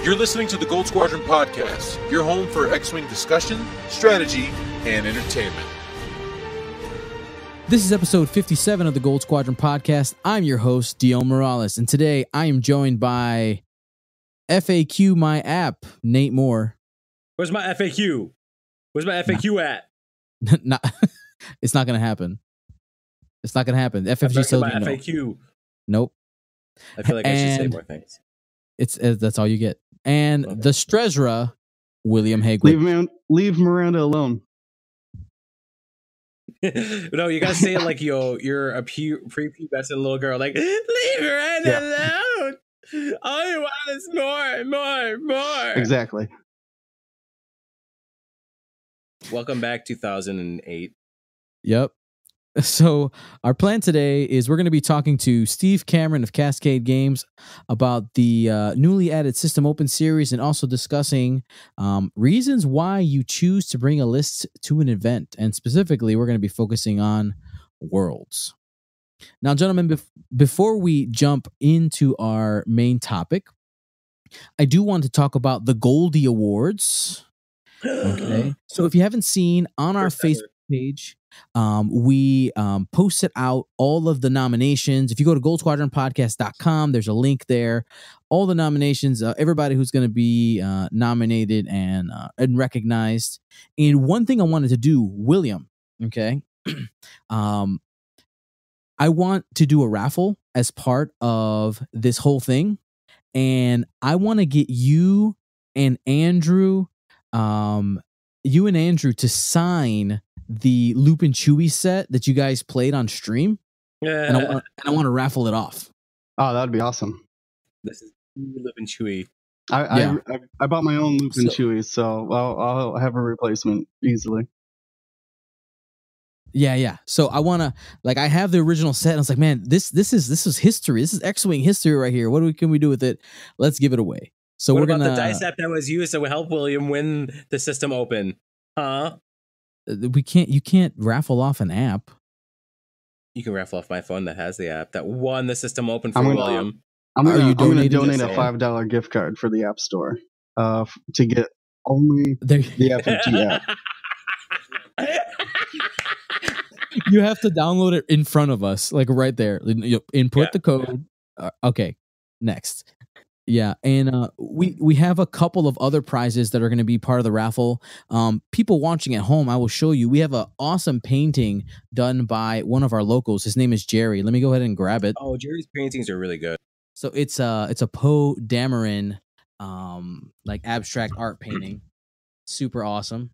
You're listening to the Gold Squadron podcast, your home for X-Wing discussion, strategy, and entertainment. This is episode 57 of the Gold Squadron podcast. I'm your host, Dion Morales, and today I am joined by FAQ My App, Nate Moore. Where's my FAQ? Where's my FAQ at? It's not going to happen. It's not going to happen. FFG told my FAQ. Nope. I feel like I should say more things. That's all you get. And the Strezra, William Hagwood. Leave Miranda alone. No, you gotta say it like you're a prepubescent little girl. Like, leave Miranda alone. All you want is more. Exactly. Welcome back, 2008. Yep. So our plan today is we're going to be talking to Steve Cameron of Cascade Games about the newly added System Open series and also discussing reasons why you choose to bring a list to an event. And specifically, we're going to be focusing on Worlds. Now, gentlemen, before we jump into our main topic, I do want to talk about the Goldie Awards. Okay. So if you haven't seen on our Facebook page, we posted out all of the nominations. If you go to goldsquadronpodcast.com, there's a link there. All the nominations, everybody who's going to be nominated and recognized. And one thing I wanted to do, William, okay, I want to do a raffle as part of this whole thing. And I want to get you and Andrew to sign the Loop and Chewy set that you guys played on stream. Yeah. And I want to raffle it off. Oh, that would be awesome. This is Loop and Chewy. I bought my own Loop and Chewy, so I'll have a replacement easily. Yeah. So I want to, I have the original set, and I was like, man, this is history. This is X-Wing history right here. What can we do with it? Let's give it away. So what about the dice app that was used to help William win the System Open? Huh? You can't raffle off an app. You can raffle off my phone that has the app that won the System Open for William. I'm going to donate a $5 gift card for the App Store to get only the FFG app. You have to download it in front of us, right there. You input the code. Okay, next. Yeah, and we have a couple of other prizes that are going to be part of the raffle. People watching at home, I will show you. We have an awesome painting done by one of our locals. His name is Jerry. Let me go ahead and grab it. Oh, Jerry's paintings are really good. So it's a Poe Dameron abstract art painting. Super awesome.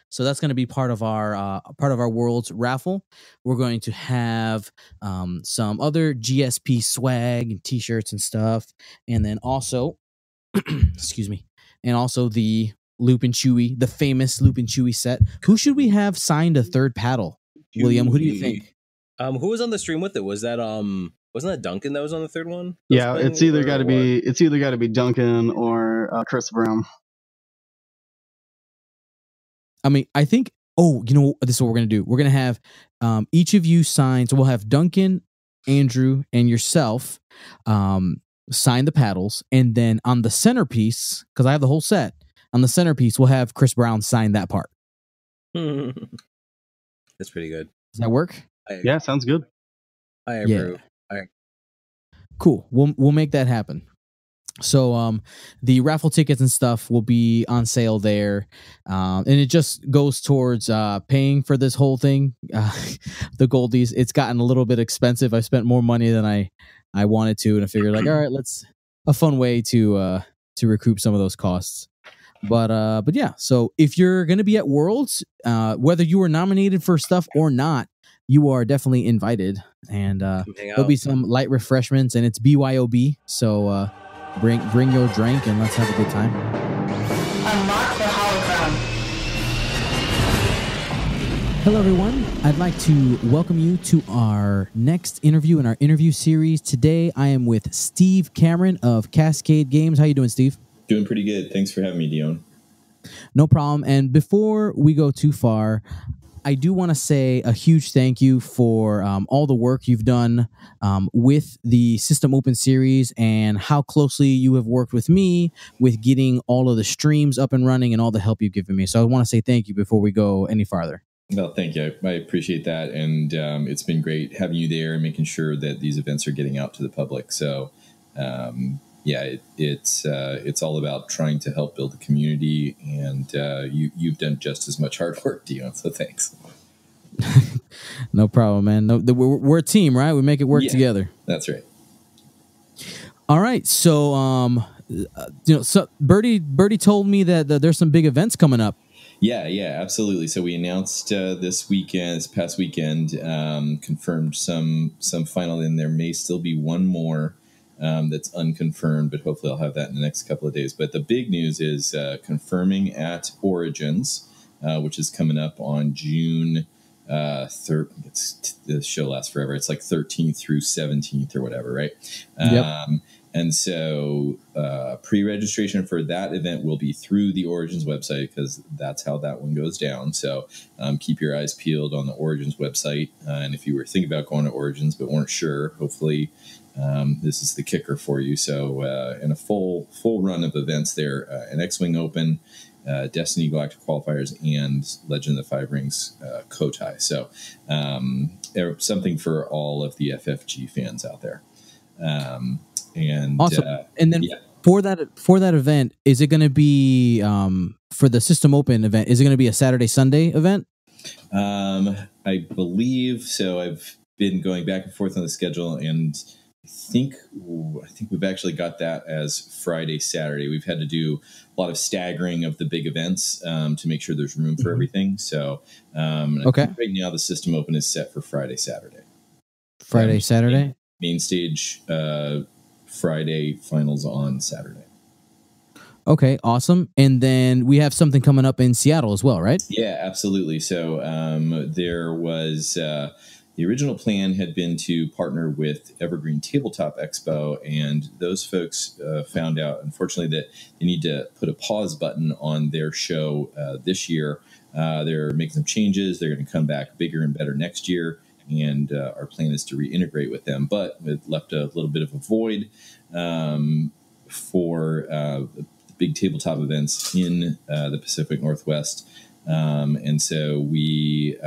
So that's going to be part of our Worlds raffle. We're going to have some other GSP swag and T-shirts and stuff, and then also, excuse me, and also the Loop and Chewy, the famous Loop and Chewy set. Who should we have signed a third paddle? William, who do you think? Who was on the stream with it? Was that wasn't that Duncan that was on the third one? Yeah, it's either got to be Duncan or Chris Brown. I mean, I think, this is what we're going to do. We're going to have each of you sign. So we'll have Duncan, Andrew, and yourself sign the paddles. And then on the centerpiece, because I have the whole set, on the centerpiece, we'll have Chris Brown sign that part. That's pretty good. Does that work? Yeah, sounds good. I approve. Yeah. Cool. We'll make that happen. So the raffle tickets and stuff will be on sale there, and it just goes towards paying for this whole thing. The Goldies, it's gotten a little bit expensive. I spent more money than I wanted to, and I figured all right, let's a fun way to recoup some of those costs. But yeah, so if you're going to be at Worlds, whether you were nominated for stuff or not, you are definitely invited, and there'll be some light refreshments, and it's BYOB, so bring your drink and let's have a good time. Unlock the hologram. Hello, everyone. I'd like to welcome you to our next interview in our interview series. Today, I am with Steve Cameron of Cascade Games. How you doing, Steve? Doing pretty good. Thanks for having me, Dion. No problem. And before we go too far, I do want to say a huge thank you for all the work you've done with the System Open series and how closely you have worked with me with getting all of the streams up and running and all the help you've given me. So I want to say thank you before we go any farther. Well, thank you. I appreciate that. And it's been great having you there and making sure that these events are getting out to the public. So, it's all about trying to help build the community, and you've done just as much hard work, Dion. So thanks. No problem, man. No, we're a team, right? We make it work together. That's right. All right. So, so Birdie told me that there's some big events coming up. Yeah, absolutely. So we announced this past weekend, confirmed some final, and there may still be one more that's unconfirmed, but hopefully I'll have that in the next couple of days. But the big news is confirming at Origins, which is coming up on June 3rd. The show lasts forever. It's like 13th through 17th or whatever, right? Yep. And so pre-registration for that event will be through the Origins website, because that's how that one goes down. So keep your eyes peeled on the Origins website. And if you were thinking about going to Origins but weren't sure, hopefully this is the kicker for you. So in a full run of events there, an X-Wing Open, Destiny Galactic Qualifiers, and Legend of the Five Rings Kotai. So something for all of the FFG fans out there. And awesome. And then for that event, is it going to be for the System Open event? Is it going to be a Saturday Sunday event? I believe so. I've been going back and forth on the schedule, and I think we've actually got that as Friday Saturday. We've had to do a lot of staggering of the big events to make sure there's room for everything. So I think right now the System Open is set for Friday Saturday. Saturday. Main stage. Friday, finals on Saturday. Okay, awesome. And then we have something coming up in Seattle as well, right? Yeah, absolutely. So there was the original plan had been to partner with Evergreen Tabletop Expo, and those folks found out, unfortunately, that they need to put a pause button on their show this year. They're making some changes. They're going to come back bigger and better next year. And our plan is to reintegrate with them, but it left a little bit of a void for the big tabletop events in the Pacific Northwest. And so we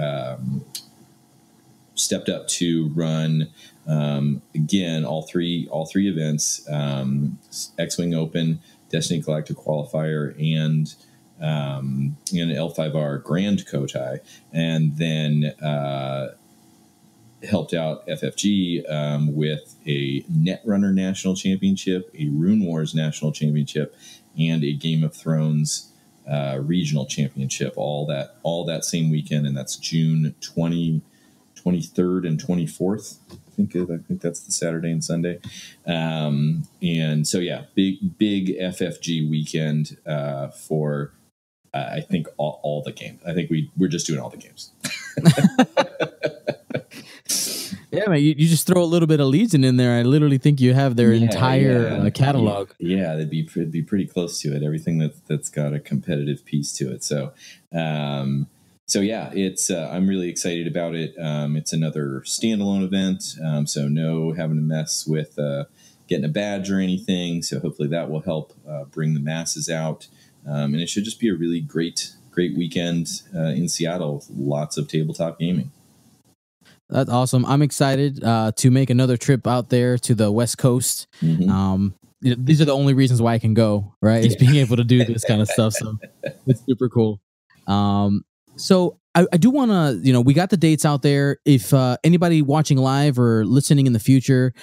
stepped up to run again all three events: X-Wing Open, Destiny Galactic Qualifier, and an L5R Grand Kotai, and then helped out FFG with a Netrunner National Championship, a Rune Wars National Championship, and a Game of Thrones Regional Championship. All that same weekend, and that's June 23rd and 24th. I think that's the Saturday and Sunday. And so big FFG weekend for I think all the games. I think we're just doing all the games. Yeah, man, you just throw a little bit of Legion in there. I literally think you have their entire catalog. Yeah, it'd be pretty close to it. Everything that's got a competitive piece to it. So, it's I'm really excited about it. It's another standalone event, so no having to mess with getting a badge or anything. So hopefully that will help bring the masses out, and it should just be a really great weekend in Seattle. Lots of tabletop gaming. That's awesome. I'm excited to make another trip out there to the West Coast. Mm-hmm. These are the only reasons why I can go, right? Is being able to do this kind of stuff. So it's super cool. So I do want to, we got the dates out there. If anybody watching live or listening in the future,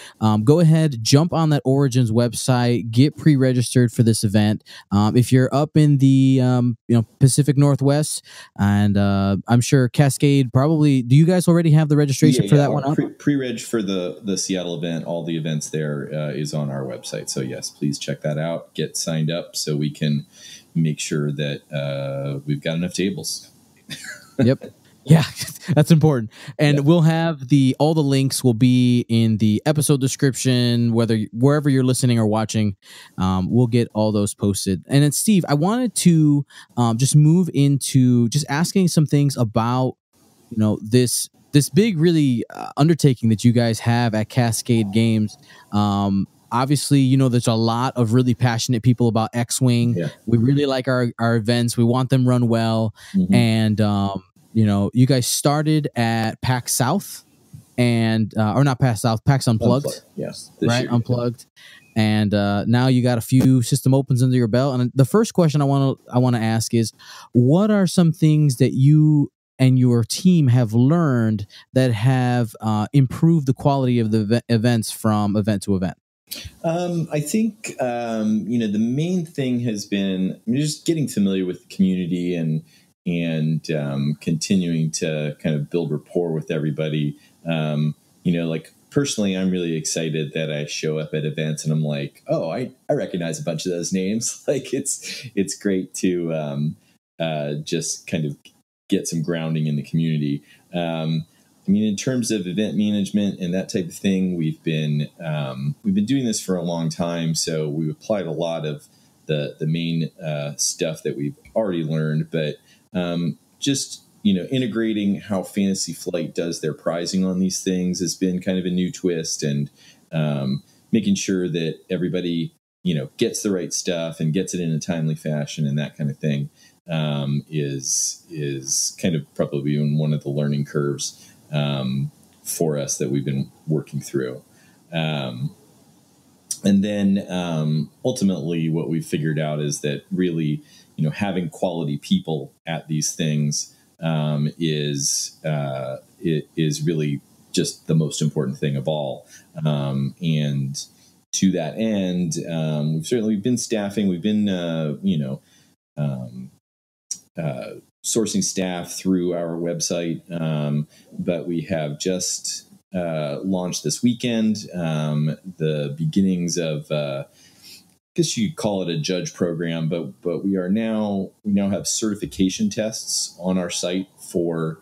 go ahead, jump on that Origins website, get pre-registered for this event. If you're up in the Pacific Northwest, and I'm sure Cascade probably, do you guys already have the registration for that one up? Pre-reg for the Seattle event, all the events there is on our website. So yes, please check that out. Get signed up so we can make sure that we've got enough tables. Yep. Yeah, that's important. And we'll have all the links will be in the episode description, wherever you're listening or watching. We'll get all those posted. And then Steve, I wanted to just move into just asking some things about this big really undertaking that you guys have at Cascade Games. Obviously, there's a lot of really passionate people about X-Wing. Yeah. We really like our events. We want them run well. Mm-hmm. And, you guys started at PAX South or not PAX South, PAX Unplugged. Yes. Right? Year. Unplugged. And now you got a few system opens under your belt. And the first question I want to ask is, what are some things that you and your team have learned that have improved the quality of the events from event to event? I think, the main thing has been just getting familiar with the community and continuing to kind of build rapport with everybody. Personally, I'm really excited that I show up at events and I'm like, oh, I recognize a bunch of those names. Like it's great to just kind of get some grounding in the community. In terms of event management and that type of thing, we've been doing this for a long time. So we've applied a lot of the main stuff that we've already learned, but just integrating how Fantasy Flight does their pricing on these things has been kind of a new twist, and making sure that everybody gets the right stuff and gets it in a timely fashion and that kind of thing is kind of probably been one of the learning curves for us that we've been working through. And then ultimately what we figured out is that really, having quality people at these things is really just the most important thing of all. And to that end, we've been staffing, we've been, sourcing staff through our website, but we have just launched this weekend the beginnings of, I guess you'd call it a judge program, but we now have certification tests on our site for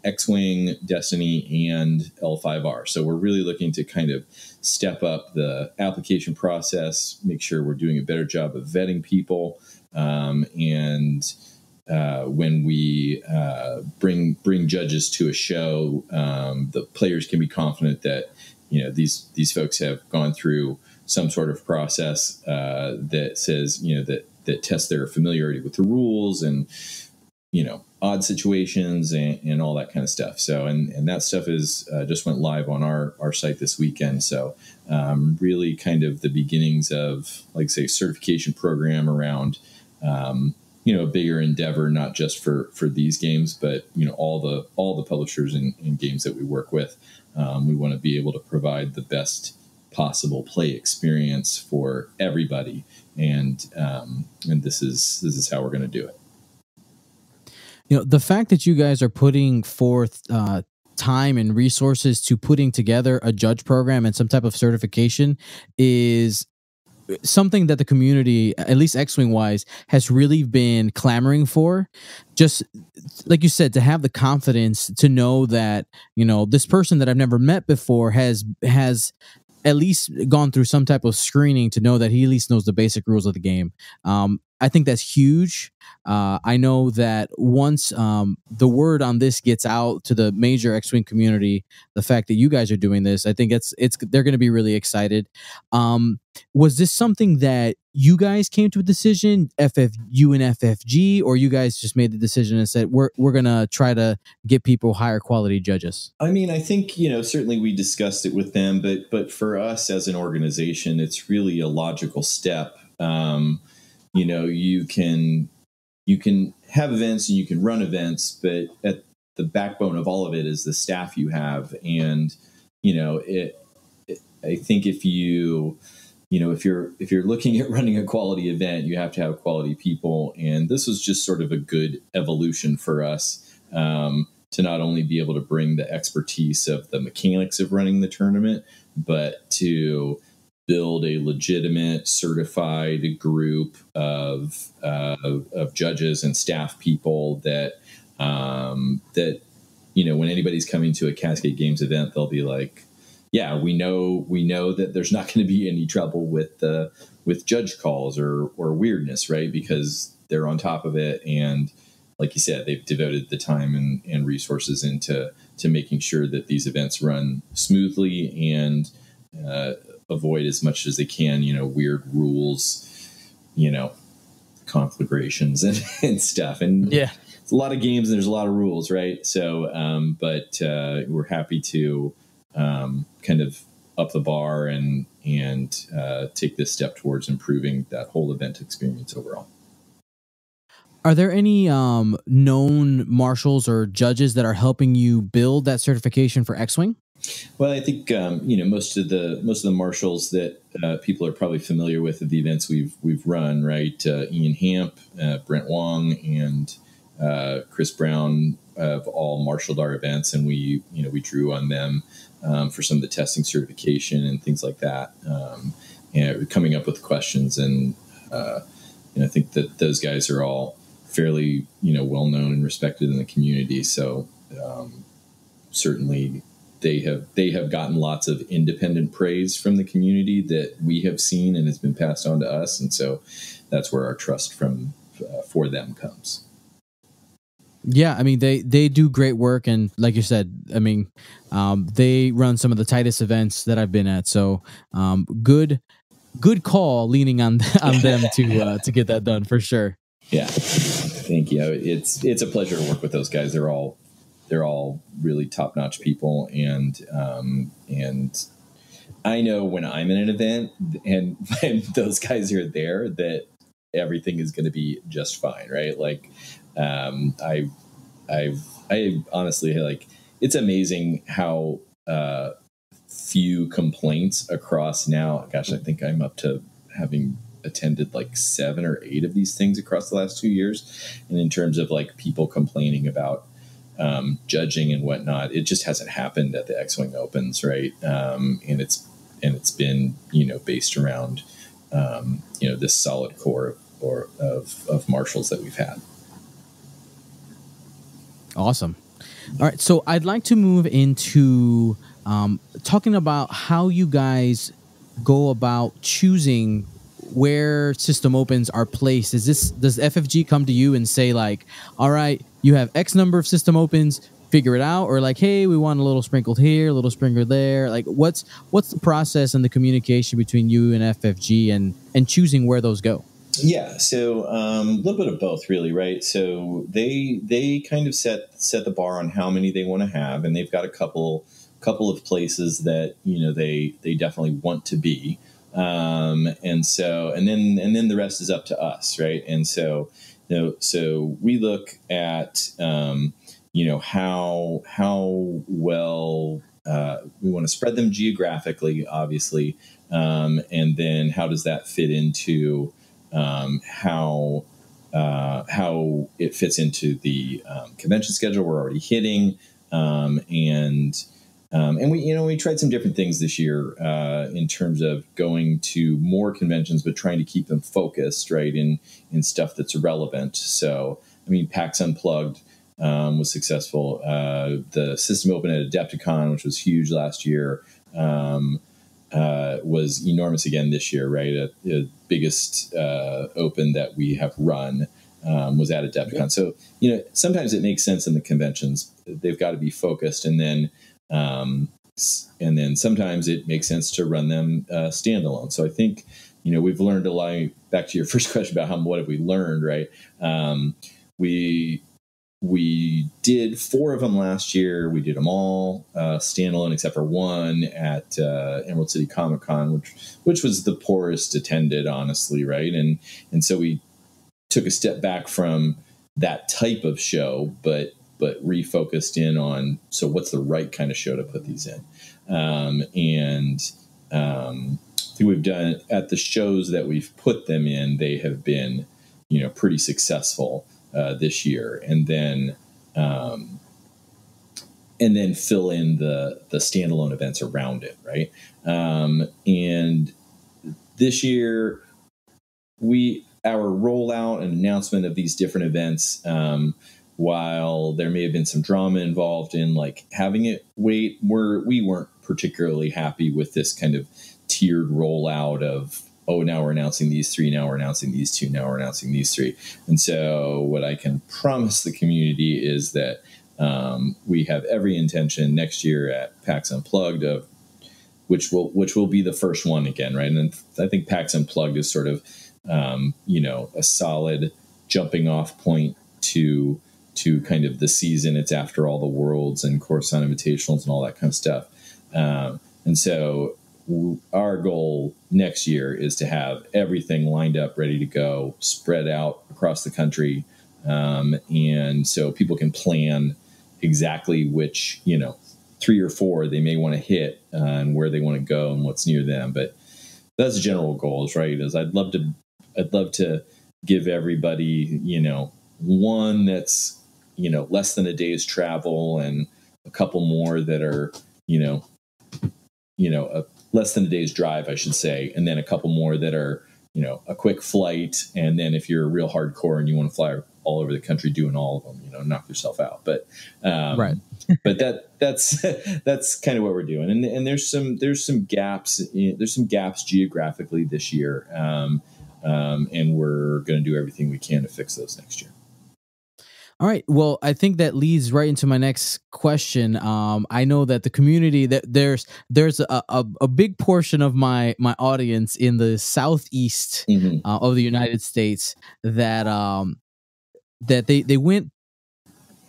X-Wing, Destiny, and L5R. So we're really looking to kind of step up the application process, make sure we're doing a better job of vetting people, and when we bring judges to a show, the players can be confident that these folks have gone through some sort of process that says that tests their familiarity with the rules and odd situations and all that kind of stuff. So and that stuff is just went live on our site this weekend. So really kind of the beginnings of, like say, certification program around a bigger endeavor, not just for these games, but all the publishers and games that we work with. We want to be able to provide the best possible play experience for everybody, and this is how we're going to do it. The fact that you guys are putting forth time and resources to putting together a judge program and some type of certification is something that the community, at least X-Wing wise, has really been clamoring for. Just like you said, to have the confidence to know that this person that I've never met before has at least gone through some type of screening to know that he at least knows the basic rules of the game. I think that's huge. I know that once the word on this gets out to the major X-Wing community, the fact that you guys are doing this, I think they're going to be really excited. Was this something that you guys came to a decision, you and FFG, or you guys just made the decision and said, we're going to try to get people higher quality judges? I think, certainly we discussed it with them, but for us as an organization, it's really a logical step. You can have events and you can run events, but at the backbone of all of it is the staff you have. And, I think if you're looking at running a quality event, you have to have quality people. And this was just sort of a good evolution for us, to not only be able to bring the expertise of the mechanics of running the tournament, but to build a legitimate certified group of judges and staff people that when anybody's coming to a Cascade Games event, they'll be like, yeah, we know that there's not going to be any trouble with judge calls or weirdness, right? Because they're on top of it, and like you said, they've devoted the time and resources into making sure that these events run smoothly and avoid as much as they can, weird rules, conflagrations and stuff. And it's a lot of games and there's a lot of rules, right? So, but we're happy to kind of up the bar and take this step towards improving that whole event experience overall. Are there any known marshals or judges that are helping you build that certification for X-Wing? Well, I think most of the marshals that people are probably familiar with of the events we've run, right? Ian Hamp, Brent Wong, and Chris Brown have all marshaled our events, and we drew on them for some of the testing certification and things like that, and coming up with questions. And I think that those guys are all fairly well known and respected in the community. So certainly they have gotten lots of independent praise from the community that we have seen and has been passed on to us, and so that's where our trust for them comes. Yeah, I mean they do great work, and like you said, I mean they run some of the tightest events that I've been at. So good call leaning on them to get that done for sure. Yeah, thank you. It's a pleasure to work with those guys. They're all really top-notch people, and I know when I'm in an event and when those guys are there that everything is going to be just fine, right? Like I honestly, like, it's amazing how few complaints across now. Gosh, I think I'm up to having attended like 7 or 8 of these things across the last 2 years. And in terms of like people complaining about judging and whatnot, it just hasn't happened at the X-Wing Opens, right? And it's been based around this solid core of marshals that we've had. Awesome. All right, so I'd like to move into talking about how you guys go about choosing where system opens are placed. Does FFG come to you and say like, all right, you have X number of system opens, figure it out, or like, hey, we want a little sprinkled here, a little sprinkled there? Like, what's the process and the communication between you and FFG and choosing where those go? Yeah, so a little bit of both, really, right? So they kind of set the bar on how many they want to have, and they've got a couple of places that they definitely want to be, and then the rest is up to us, right? And so we look at how well we want to spread them geographically, obviously, and then how does that fit into how it fits into the convention schedule we're already hitting, and we tried some different things this year in terms of going to more conventions, but trying to keep them focused, right, in stuff that's relevant. So, I mean, PAX Unplugged was successful. The System Open at Adepticon, which was huge last year, was enormous again this year, right? The biggest open that we have run was at Adepticon. So, sometimes it makes sense in the conventions. They've got to be focused, and then sometimes it makes sense to run them standalone. So I think, we've learned a lot. Back to your first question about what have we learned, right? We did 4 of them last year. We did them all standalone except for one at Emerald City Comic Con, which was the poorest attended, honestly, right? And so we took a step back from that type of show, but refocused in on, so what's the right kind of show to put these in? I think we've done at the shows that we've put them in, they have been, pretty successful this year, and then fill in the standalone events around it, right? And this year, our rollout and announcement of these different events, while there may have been some drama involved in like having it wait, we weren't particularly happy with this kind of tiered rollout of oh, now we're announcing these 3, now we're announcing these 2, now we're announcing these 3. And so what I can promise the community is that we have every intention next year at PAX Unplugged of which will be the first one again, right? And I think PAX Unplugged is sort of a solid jumping off point to kind of the season. It's after all the worlds and Coruscant Invitationals and all that kind of stuff. And so our goal next year is to have everything lined up, ready to go, spread out across the country. And so people can plan exactly which, 3 or 4 they may want to hit and where they want to go and what's near them. But that's the general goals, right? Is I'd love to give everybody, one that's, less than a day's travel, and a couple more that are, less than a day's drive, I should say. And then a couple more that are, a quick flight. And then if you're real hardcore and you want to fly all over the country doing all of them, knock yourself out. But, right. But that's kind of what we're doing. And there's some gaps, geographically this year. And we're going to do everything we can to fix those next year. All right. Well, I think that leads right into my next question. I know that the community, that there's a big portion of my audience in the southeast of the United States that they went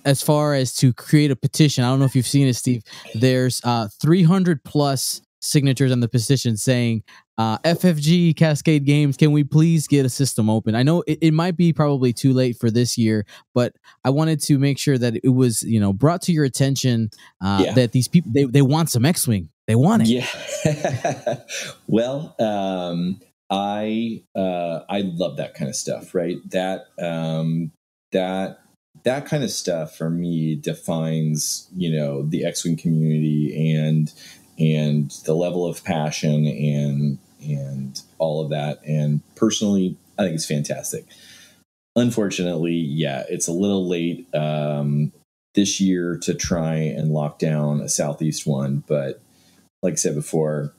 as far as to create a petition. I don't know if you've seen it, Steve. There's 300 plus signatures on the petition saying, FFG Cascade Games, can we please get a system open? I know it might be probably too late for this year, but I wanted to make sure that it was, brought to your attention that these people, they want some X-Wing. They want it. Yeah. Well, I love that kind of stuff, right? That kind of stuff for me defines, the X-Wing community and the level of passion and all of that. And personally, I think it's fantastic. Unfortunately, it's a little late this year to try and lock down a Southeast one. But like I said before,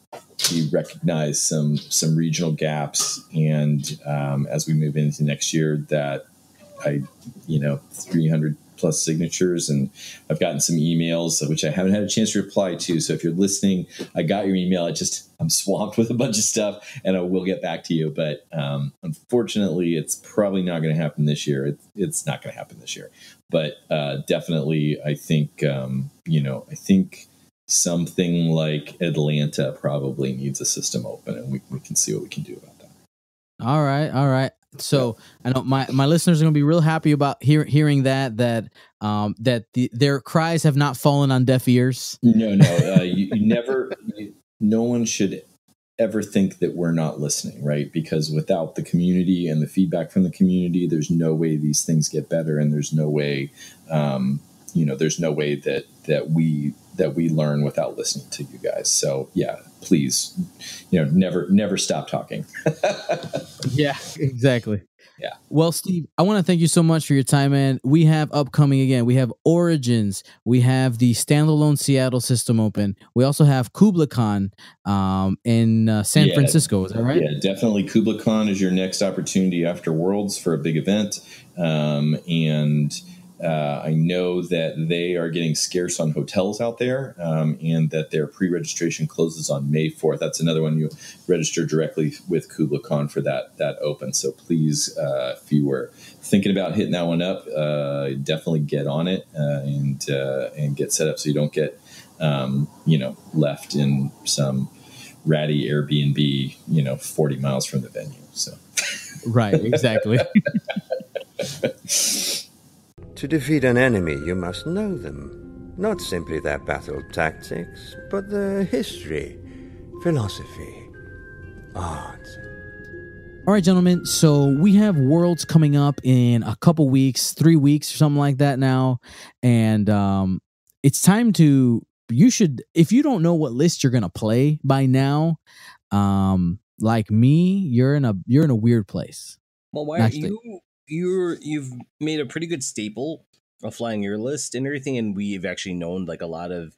we recognize some regional gaps. And as we move into next year, that 300 plus signatures, and I've gotten some emails which I haven't had a chance to reply to. So if you're listening, I got your email. I'm swamped with a bunch of stuff, and I will get back to you. But unfortunately, it's probably not going to happen this year. It's not going to happen this year. But definitely, I think I think something like Atlanta probably needs a system open, and we can see what we can do about that. All right. So I know my listeners are going to be real happy about hearing that their cries have not fallen on deaf ears. No, no one should ever think that we're not listening, right? Because without the community and the feedback from the community, there's no way these things get better, and there's no way, there's no way that we learn without listening to you guys. So yeah, please, never stop talking. Yeah, exactly. Yeah. Well, Steve, I want to thank you so much for your time, man. We have upcoming again. We have Origins. We have the standalone Seattle system open. We also have KublaCon in San Francisco. Is that right? Yeah, definitely. KublaCon is your next opportunity after Worlds for a big event, and I know that they are getting scarce on hotels out there, and that their pre-registration closes on May 4th. That's another one. You register directly with KublaCon for that open. So please, if you were thinking about hitting that one up, definitely get on it and get set up so you don't get left in some ratty Airbnb 40 miles from the venue. So right, exactly. To defeat an enemy, you must know them. Not simply their battle tactics, but their history, philosophy, art. All right, gentlemen. So we have Worlds coming up in a couple weeks, 3 weeks or something like that now. And it's time to, if you don't know what list you're going to play by now, like me, you're in a weird place. Well, why aren't you've made a pretty good staple of flying your list and everything, and we've actually known like a lot of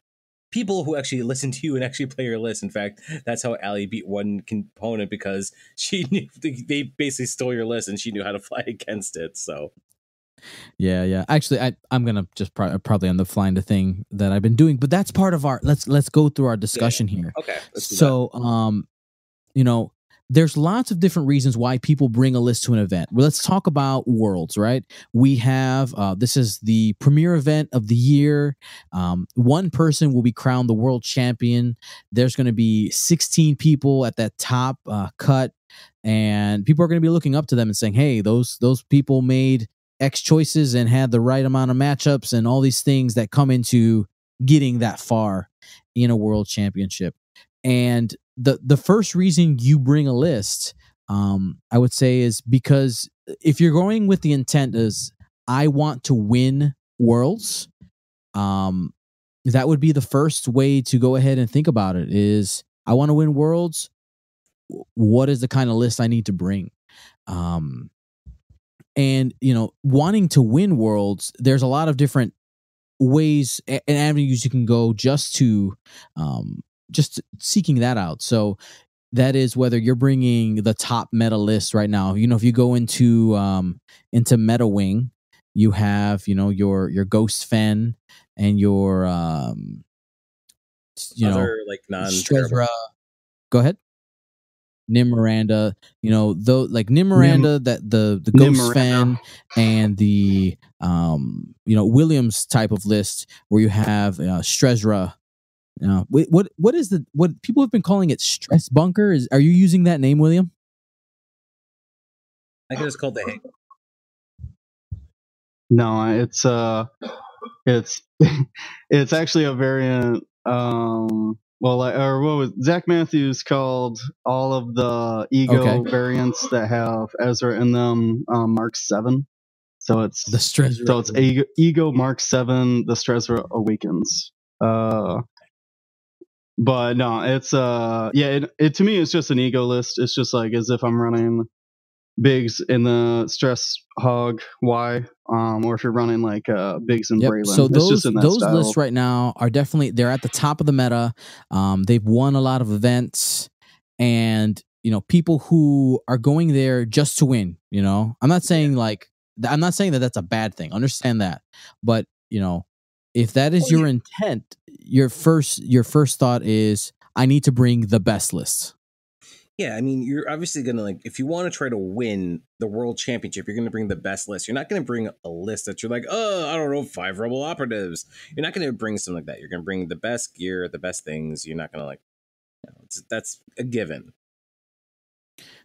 people who actually listen to you and actually play your list. In fact, that's how Allie beat one component, because she knew they basically stole your list and she knew how to fly against it. So yeah. Actually, I'm gonna just probably end up flying the thing that I've been doing, but that's part of our. Let's go through our discussion here. Okay. Let's do so, there's lots of different reasons why people bring a list to an event. Well, let's talk about Worlds, right? We have this is the premier event of the year. One person will be crowned the world champion. There's going to be 16 people at that top cut, and people are going to be looking up to them and saying, "Hey, those people made X choices and had the right amount of matchups and all these things that come into getting that far in a world championship." And the first reason you bring a list, I would say, is because if you're going with the intent is I want to win Worlds, that would be the first way to go ahead and think about it. Is I want to win Worlds. What is the kind of list I need to bring? And wanting to win Worlds, there's a lot of different ways and avenues you can go just seeking that out. So that is whether you're bringing the top meta list right now. If you go into Meta Wing, you have your Ghost Fen and your other like Strezra. Go ahead. Nim Miranda, like Nim Miranda, that the Ghost Fen and the Williams type of list where you have Strezra. What is what people have been calling it? Stress bunker? Are you using that name, William? I think it's called the Hang. No, it's actually a variant. What was Zach Matthews called all of the ego variants that have Ezra in them Mark 7. So it's the Strezra. So it's ego Mark 7. The Strezra Awakens. But no, it's it to me it's just an ego list. It's just like as if I'm running Biggs in the Stress Hog Y, or if you're running like Biggs and Braylon. So those style. Lists right now are definitely, they're at the top of the meta. They've won a lot of events, and people who are going there just to win. I'm not saying that that's a bad thing. Understand that, but if that is your intent, your first thought is I need to bring the best list. Yeah, I mean, you're obviously going to, if you want to try to win the world championship, you're going to bring the best list. You're not going to bring a list that you're like, I don't know, 5 rebel operatives. You're not going to bring something like that. You're going to bring the best gear, the best things. You're not going to that's a given.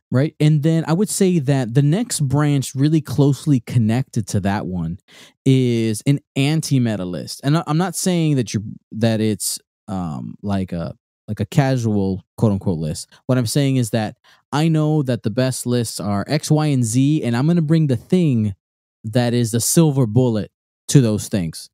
Right. And then I would say that the next branch really closely connected to that one is an anti-meta list. And I'm not saying that it's like a casual quote unquote list. What I'm saying is that I know that the best lists are X, Y, and Z, and I'm going to bring the thing that is the silver bullet to those things.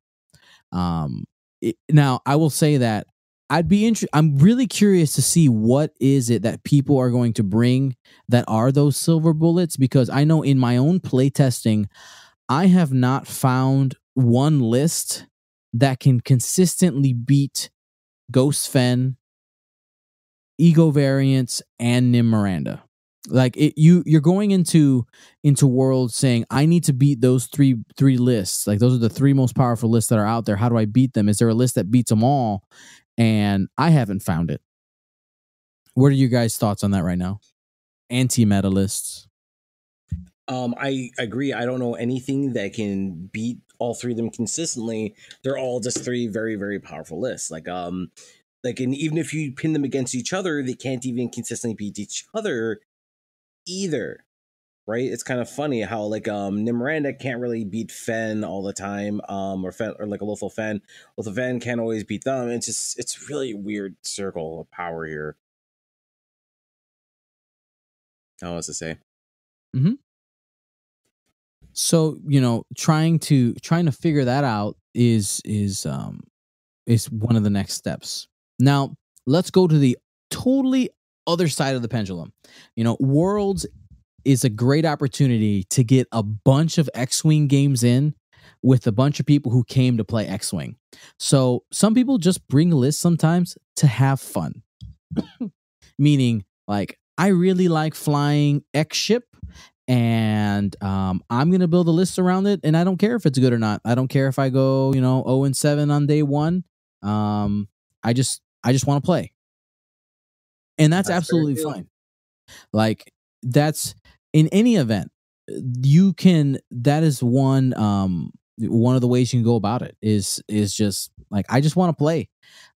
Now I will say that I'm really curious to see what is it that people are going to bring that are those silver bullets, because I know in my own playtesting, I have not found one list that can consistently beat Ghost Fen, Ego variants, and Nim Miranda. Like you're going into Worlds saying I need to beat those three lists. Like those are the 3 most powerful lists that are out there. How do I beat them? Is there a list that beats them all? And I haven't found it. What are you guys' thoughts on that right now? Anti-meta lists. I agree. I don't know anything that can beat all 3 of them consistently. They're all just 3 very, very powerful lists. And even if you pin them against each other, they can't even consistently beat each other either. Right? It's kind of funny how Nim Miranda can't really beat Fen all the time, or like a Lothal Fen. Lothal Fen can't always beat them. It's really weird circle of power here. How else to say? Mm-hmm. So trying to figure that out is one of the next steps. Now let's go to the totally other side of the pendulum. Worlds is a great opportunity to get a bunch of X-Wing games in with a bunch of people who came to play X-Wing. So some people just bring lists sometimes to have fun. Meaning, like, I really like flying X ship, and I'm going to build a list around it, and I don't care if it's good or not. I don't care if I go, 0-7 on day one. I just want to play. And that's absolutely fine. Like, that's in any event, that is one of the ways you can go about it is just like, I just want to play.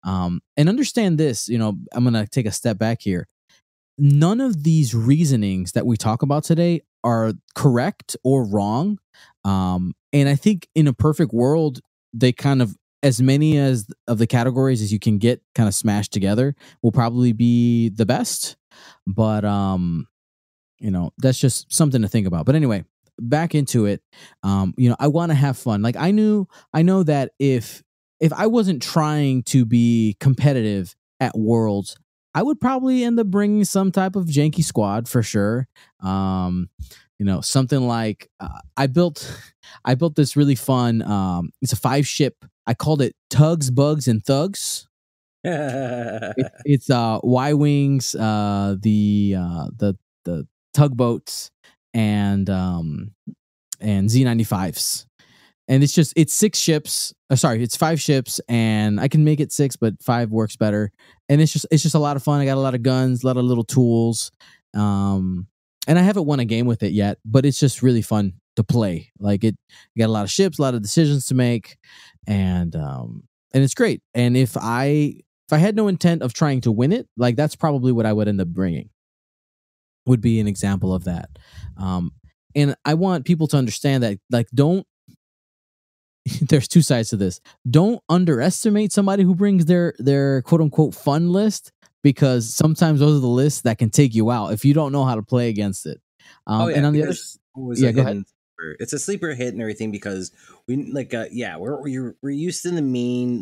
And understand this, I'm going to take a step back here. None of these reasonings that we talk about today are correct or wrong. And I think in a perfect world, they kind of, as many of the categories as you can get kind of smashed together will probably be the best. But, that's just something to think about. But anyway, back into it. I want to have fun. Like, I know that if I wasn't trying to be competitive at Worlds, I would probably end up bringing some type of janky squad for sure. Something like I built this really fun. It's a 5-ship. I called it Tugs, Bugs, and Thugs. It's Y-wings, the tugboats, and Z95s. And it's 6 ships. It's 5 ships, and I can make it 6, but 5 works better. And it's just a lot of fun. I got a lot of guns, a lot of little tools. And I haven't won a game with it yet, but it's just really fun to play. Like, you got a lot of ships, a lot of decisions to make, and it's great. And if I had no intent of trying to win it, like, that's probably what I would end up bringing. Would be an example of that. And I want people to understand that, like, there's 2 sides to this. Don't underestimate somebody who brings their quote unquote fun list, because sometimes those are the lists that can take you out if you don't know how to play against it. And on the other, go ahead. It's a sleeper hit and everything, because we we're used to the main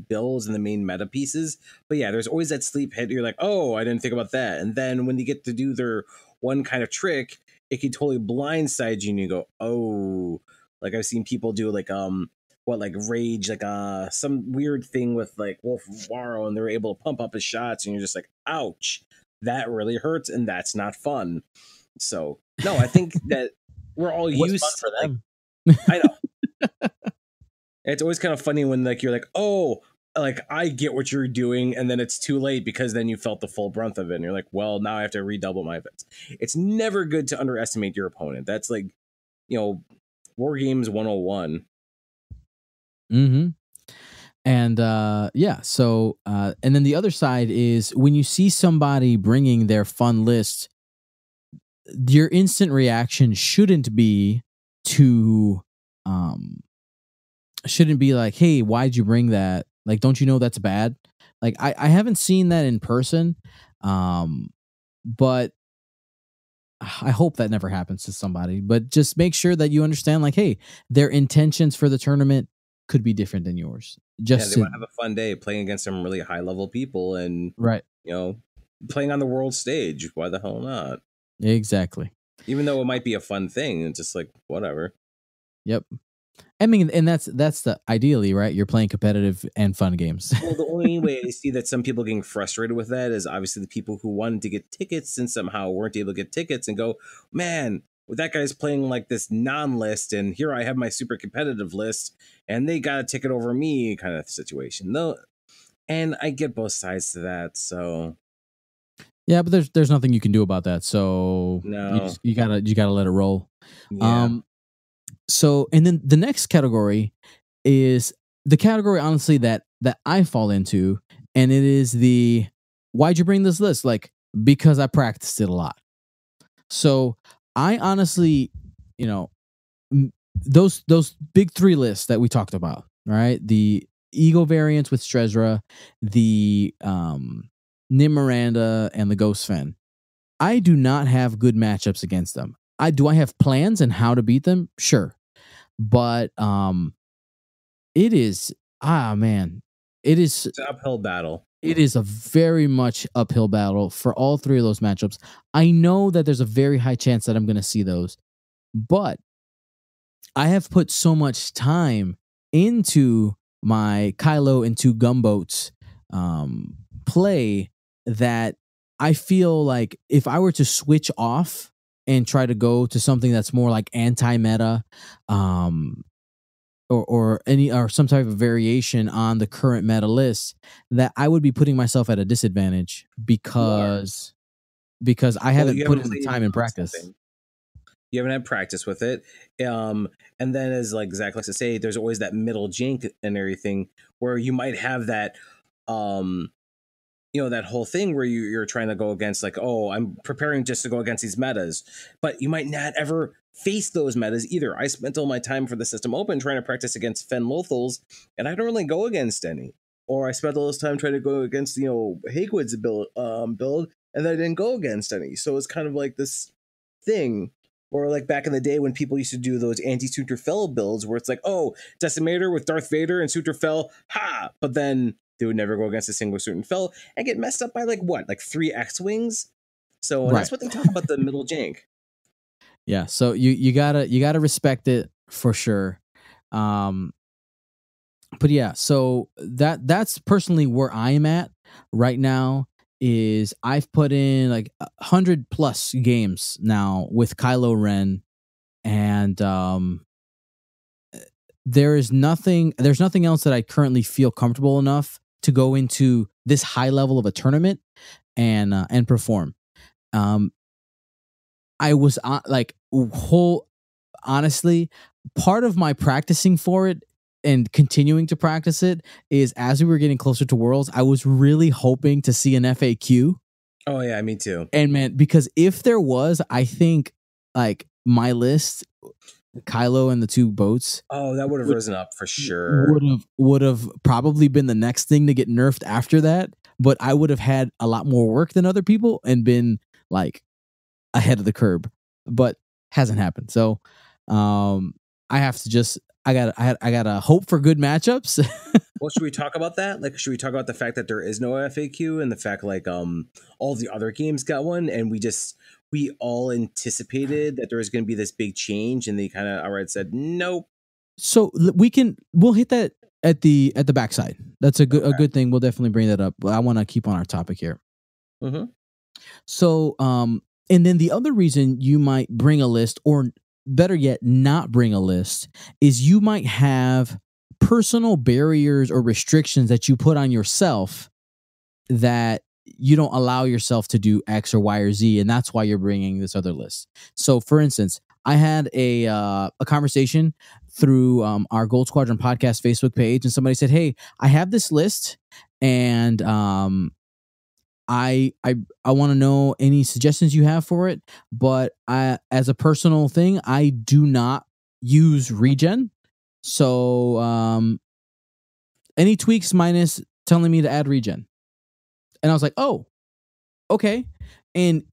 builds and the main meta pieces, but there's always that sleep hit. You're like, oh, I didn't think about that, and then when you get to do their one kind of trick, it can totally blindside you, and you go, oh. Like, I've seen people do rage, some weird thing with Wolf Waro, and they're able to pump up his shots, and you're just like, ouch, that really hurts, and that's not fun. So no, I think that we're all used for them. I know. It's always kind of funny when you're like, oh, I get what you're doing, and then it's too late, because then you felt the full brunt of it, and you're like, well, now I have to redouble my efforts. It's never good to underestimate your opponent. That's War Games 101. Mm-hmm. And so and then the other side is, when you see somebody bringing their fun list, your instant reaction shouldn't be like, hey, why'd you bring that? Like, don't you know that's bad? Like, I haven't seen that in person, but I hope that never happens to somebody. But just make sure that you understand, like, hey, their intentions for the tournament could be different than yours. They want to have a fun day playing against some really high level people, and playing on the world stage. Why the hell not? Exactly. Even though it might be a fun thing, it's just like, whatever. Yep. I mean, and that's the ideally, right? You're playing competitive and fun games. Well, the only way I see that some people getting frustrated with that is obviously the people who wanted to get tickets and somehow weren't able to get tickets, and go, man, that guy's playing this non-list, and here I have my super competitive list, and they got a ticket over me, kind of situation. No, and I get both sides to that. So yeah, but there's nothing you can do about that. So no, you gotta let it roll. Yeah. So, and then the next category is the category, honestly, that I fall into, and it is the, why'd you bring this list? Like, because I practiced it a lot. So I honestly, those big 3 lists that we talked about, right? The Ego variants with Strezra, the Nim Miranda, and the Ghost Fen. I do not have good matchups against them. I have plans and how to beat them, sure, but it is it's an uphill battle. It is a very much uphill battle for all 3 of those matchups. I know that there's a very high chance that I'm going to see those, but I have put so much time into my Kylo and 2 gunboats play that I feel like if I were to switch off and try to go to something that's more like anti-meta, or some type of variation on the current meta list, that I would be putting myself at a disadvantage because I haven't put in the time in practice. You haven't had practice with it. And then, as like Zach likes to say, there's always that middle jank and everything where you might have that, that whole thing where you're trying to go against, like, oh, I'm preparing just to go against these metas, but you might not ever face those metas either. I spent all my time for the system open trying to practice against Fen Lothals, and I don't really go against any. Or I spent all this time trying to go against, Hakewood's build, and I didn't go against any. So it's kind of like this thing. Or like back in the day when people used to do those anti-Suitor Fel builds where it's like, oh, Decimator with Darth Vader and Suitor Fel, ha! But then they would never go against a single Suitor Fel and get messed up by like 3 X-Wings? So That's what they talk about, the middle jank. Yeah, so you gotta respect it for sure. But yeah, so that's personally where I am at right now. Is I've put in like 100+ games now with Kylo Ren, and there's nothing else that I currently feel comfortable enough to go into this high level of a tournament and perform. I was honestly, part of my practicing for it and continuing to practice it is, as we were getting closer to Worlds, I was really hoping to see an FAQ. Oh yeah, me too. And man, because if there was, I think like my list, Kylo and the 2 boats. Oh, that would have risen up for sure. Would have probably been the next thing to get nerfed after that. But I would have had a lot more work than other people and been like ahead of the curb. But hasn't happened. So I have to just. I gotta hope for good matchups. Well, should we talk about that? Like, should we talk about the fact that there is no FAQ and the fact like all the other games got one, and we all anticipated that there was going to be this big change, and they kind of outright said nope. So we'll hit that at the backside. That's a good thing. We'll definitely bring that up. But I want to keep on our topic here. Mm-hmm. So and then the other reason you might bring a list, or better yet, not bring a list, is you might have personal barriers or restrictions that you put on yourself that you don't allow yourself to do X or Y or Z, and that's why you're bringing this other list. So, for instance, I had a conversation through our Gold Squadron podcast Facebook page, and somebody said, "Hey, I have this list, and I want to know any suggestions you have for it, but as a personal thing, I do not use regen. So any tweaks minus telling me to add regen." And I was like, "Oh, okay." And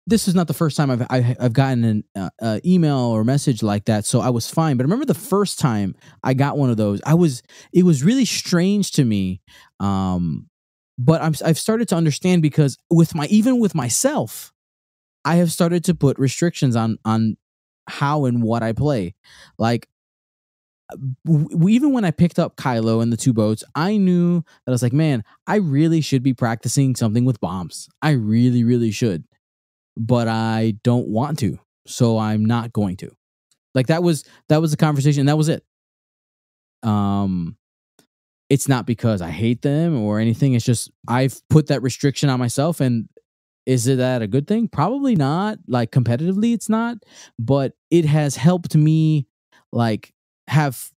this is not the first time I've gotten an email or message like that, so I was fine. But I remember the first time I got one of those, it was really strange to me. But I've started to understand, because even with myself, I have started to put restrictions on how and what I play. Like even when I picked up Kylo and the 2 boats, I knew that I was like, man, I really should be practicing something with bombs. I really, really should, but I don't want to, so I'm not going to. Like that was the conversation, and that was it. It's not because I hate them or anything. It's just I've put that restriction on myself. And is it that a good thing? Probably not. Like competitively, it's not. But it has helped me like have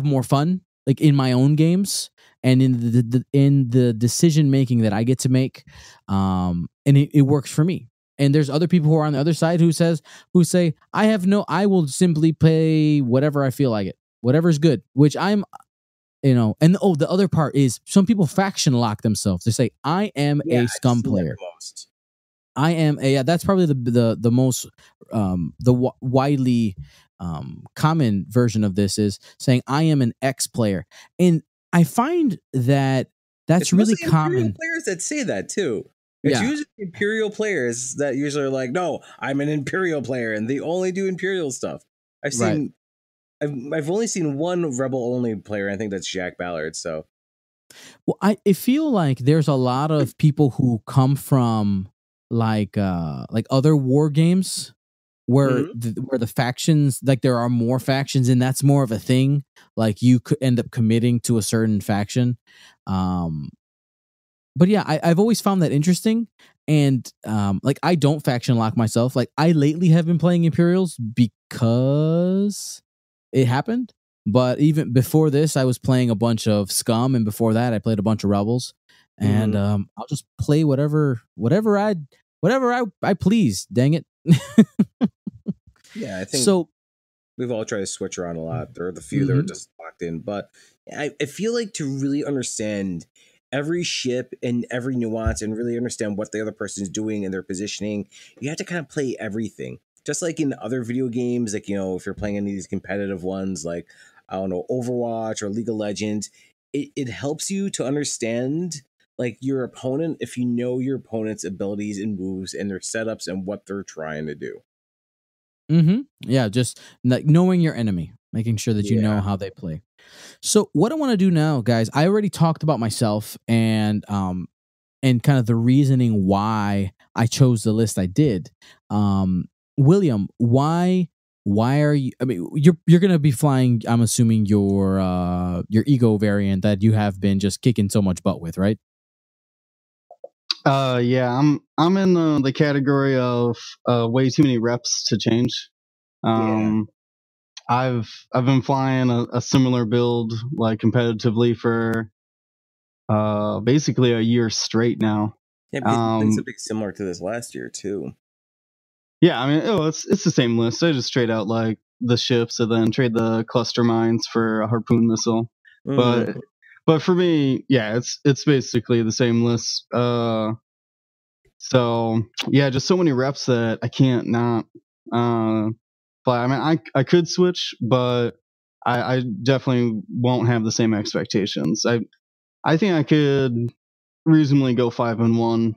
more fun, like in my own games and in the decision making that I get to make. And it works for me. And there's other people who are on the other side who say I will simply play whatever I feel like it, whatever's good, which I'm. And the other part is some people faction lock themselves. They say, I am a scum player. I am that's probably the most widely common version of this is saying I am an X player. And I find that that's really common. Players that say that too. It's usually Imperial players that usually are like, no, I'm an Imperial player, and they only do Imperial stuff. I've seen, I've only seen one Rebel only player. I think that's Jack Ballard. So, well, I feel like there's a lot of people who come from like other war games where where the factions, like there are more factions, and that's more of a thing. Like you could end up committing to a certain faction. But yeah, I've always found that interesting. And like I don't faction lock myself. Like I lately have been playing Imperials because it happened. But even before this, I was playing a bunch of Scum, and before that, I played a bunch of Rebels. And I'll just play whatever I please. Dang it. Yeah, I think so. We've all tried to switch around a lot. There are the few that are just locked in. But I feel like to really understand every ship and every nuance and really understand what the other person is doing and their positioning, you have to kind of play everything. Just like in other video games, like, you know, if you're playing any of these competitive ones, like, I don't know, Overwatch or League of Legends, it helps you to understand like your opponent if you know your opponent's abilities and moves and their setups and what they're trying to do. Yeah, just like knowing your enemy, making sure that you know how they play. So what I want to do now, guys, I already talked about myself and kind of the reasoning why I chose the list I did. William, why are you? I mean, you're gonna be flying. I'm assuming your ego variant that you have been just kicking so much butt with, right? Yeah, I'm in the category of way too many reps to change. I've been flying a similar build like competitively for basically a year straight now. Yeah, because it's a bit similar to this last year too. Yeah, I mean, it's the same list. I just trade out like the ships and then trade the cluster mines for a harpoon missile. But for me, yeah, it's basically the same list. So yeah, just so many reps that I can't not fly. I mean, I could switch, but I definitely won't have the same expectations. I think I could reasonably go 5-1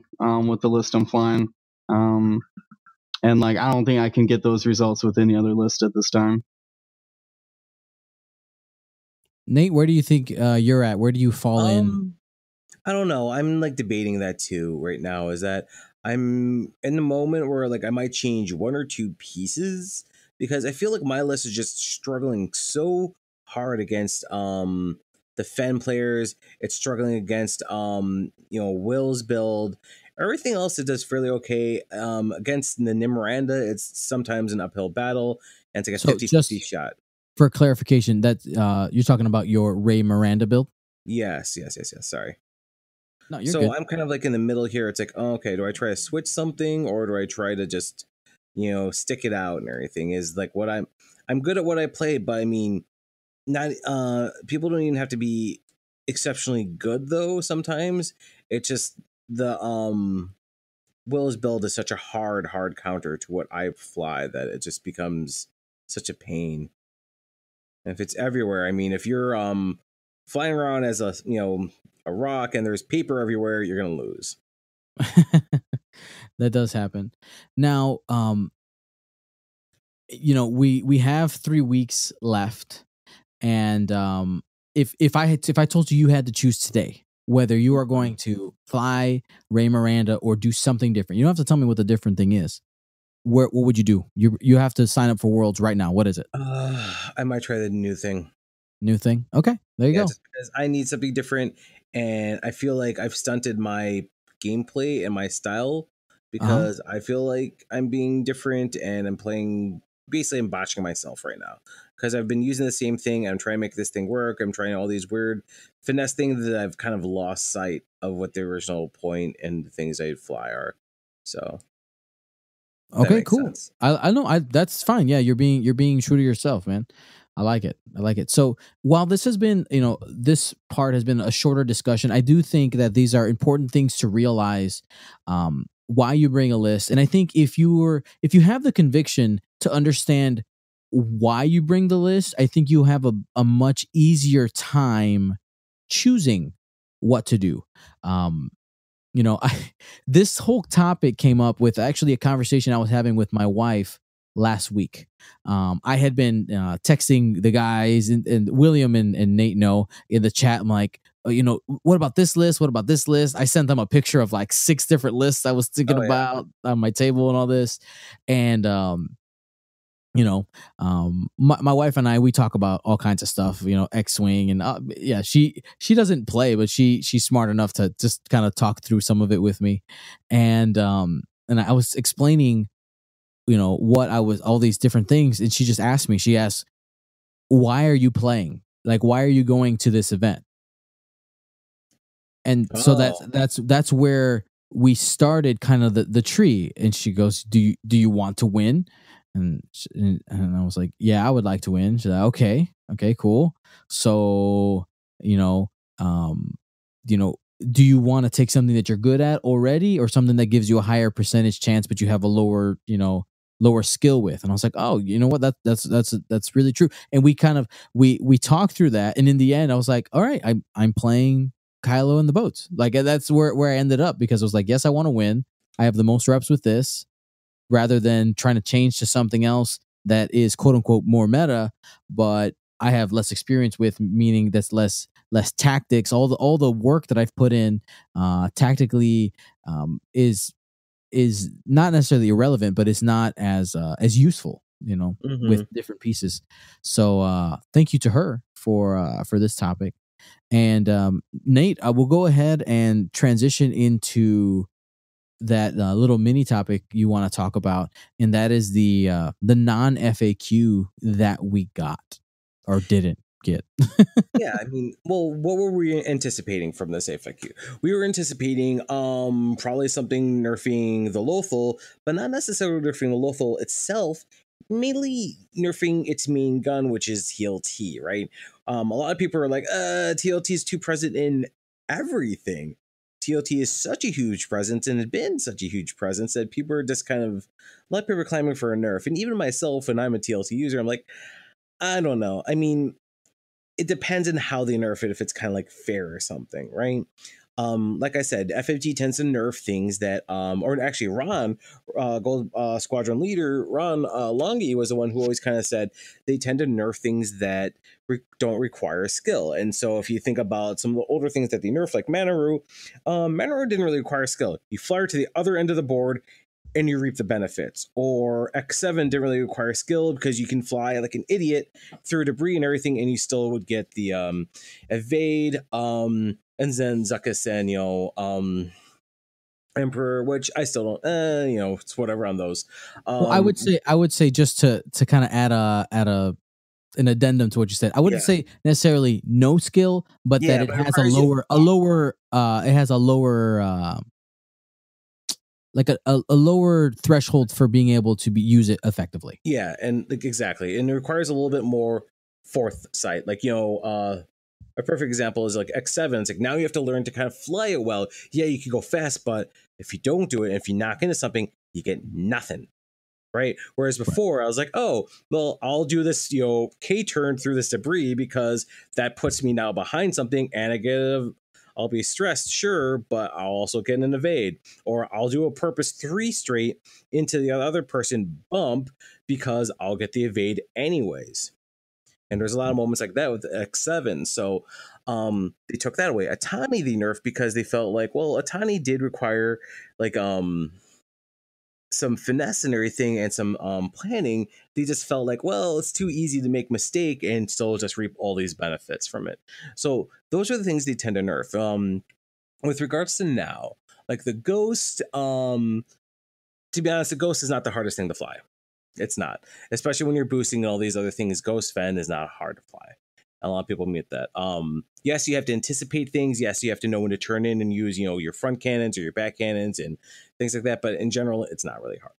with the list I'm flying. And like I don't think I can get those results with any other list at this time. Nate, where do you think you're at? Where do you fall in? I don't know. I'm like debating that too right now. Is that I'm in the moment where like I might change one or two pieces because I feel like my list is just struggling so hard against the Fen players. It's struggling against Will's build. Everything else it does fairly okay. Against the Nimranda, it's sometimes an uphill battle and it's like a 50-50 shot. For clarification, that you're talking about your Ray Miranda build? Yes. Sorry. No, you're good. I'm kind of like in the middle here. It's like, okay, do I try to switch something or do I try to just, stick it out and everything? Is like what I'm good at what I play, but I mean, not people don't even have to be exceptionally good though. Sometimes it's just the Will's build is such a hard counter to what I fly that it just becomes such a pain. And if it's everywhere, I mean, if you're flying around as a rock and there's paper everywhere, you're gonna lose. That does happen. Now, we have 3 weeks left, and if I told you had to choose today whether you are going to fly Ray Miranda or do something different, you don't have to tell me what the different thing is. What would you do? You have to sign up for Worlds right now. What is it? I might try the new thing. New thing? Okay, there you go. Just because I need something different, and I feel like I've stunted my gameplay and my style because I feel like I'm being different and I'm playing. Basically, I'm botching myself right now because I've been using the same thing. I'm trying to make this thing work. I'm trying all these weird finesse things that I've kind of lost sight of what the original point and the things I fly are. So. Okay, cool. I know. That's fine. Yeah, you're being true to yourself, man. I like it. So while this has been, this part has been a shorter discussion, I do think that these are important things to realize why you bring a list. And I think if you have the conviction to understand why you bring the list, I think you have a much easier time choosing what to do. This whole topic came up with actually a conversation I was having with my wife last week. I had been texting the guys, and William and Nate know in the chat. I'm like, what about this list? What about this list? I sent them a picture of like 6 different lists I was thinking about on my table and all this. And, my wife and I, we talk about all kinds of stuff, X-Wing, and she doesn't play, but she's smart enough to just kind of talk through some of it with me. And I was explaining, all these different things. And she just asked me, why are you playing? Like, why are you going to this event? And so that's where we started kind of the tree. And she goes, do you want to win? And I was like, yeah, I would like to win. She's like, okay, cool. So, do you want to take something that you're good at already, or something that gives you a higher percentage chance, but you have a lower skill with? And I was like, oh, you know what? That's really true. And we kind of, we talked through that. And in the end, I was like, all right, I'm playing Kylo and the boats. Like, that's where I ended up, because I was like, yes, I want to win. I have the most reps with this, rather than trying to change to something else that is quote unquote more meta, but I have less experience with, meaning that's less tactics. All the work that I've put in tactically is not necessarily irrelevant, but it's not as useful, with different pieces. So thank you to her for this topic. And Nate, I will go ahead and transition into that little mini topic you want to talk about, and that is the non FAQ that we got or didn't get. Yeah, I mean, well, what were we anticipating from this FAQ? We were anticipating probably something nerfing the Lothal, but not necessarily nerfing the Lothal itself, mainly nerfing its main gun, which is TLT, right? A lot of people are like, TLT is too present in everything. TLT is such a huge presence and had been such a huge presence that people are just kind of, a lot of people are clamoring for a nerf. And even myself, when I'm a TLT user, I'm like, I don't know. I mean, it depends on how they nerf it, if it's kind of like fair or something, right? Like I said, FFG tends to nerf things that, or actually Ron, Gold Squadron leader, Ron Longi was the one who always kind of said they tend to nerf things that don't require skill. And so if you think about some of the older things that they nerf, like Manaru, Manaru didn't really require skill. You fly her to the other end of the board and you reap the benefits. Or X7 didn't really require skill because you can fly like an idiot through debris and everything, and you still would get the evade, and then Zuckuss and Emperor, which I still don't, it's whatever on those. Well, I would say just to kind of add an addendum to what you said, I wouldn't say necessarily no skill, but that it has a lower like a lower threshold for being able to use it effectively. Yeah, and like exactly, and it requires a little bit more foresight. Like a perfect example is like X7. It's like now you have to learn to kind of fly it well. Yeah, you can go fast, but if you don't do it, if you knock into something, you get nothing. Right. Whereas before I was like, oh, well, I'll do this, K turn through this debris because that puts me now behind something and I'll be stressed, sure, but I'll also get an evade. Or I'll do a purpose 3 straight into the other person bump because I'll get the evade anyways. And there's a lot of moments like that with X7. So they took that away. Atani they nerfed because they felt like, well, Atani did require like some finesse and everything and some planning. They just felt like, well, it's too easy to make mistake and still just reap all these benefits from it. So those are the things they tend to nerf. With regards to now, like the Ghost, to be honest, the Ghost is not the hardest thing to fly. It's not, especially when you're boosting and all these other things. Ghost Fen is not hard to fly. A lot of people admit that. Yes, you have to anticipate things. Yes, you have to know when to turn in and use, your front cannons or your back cannons and things like that. But in general, it's not really hard.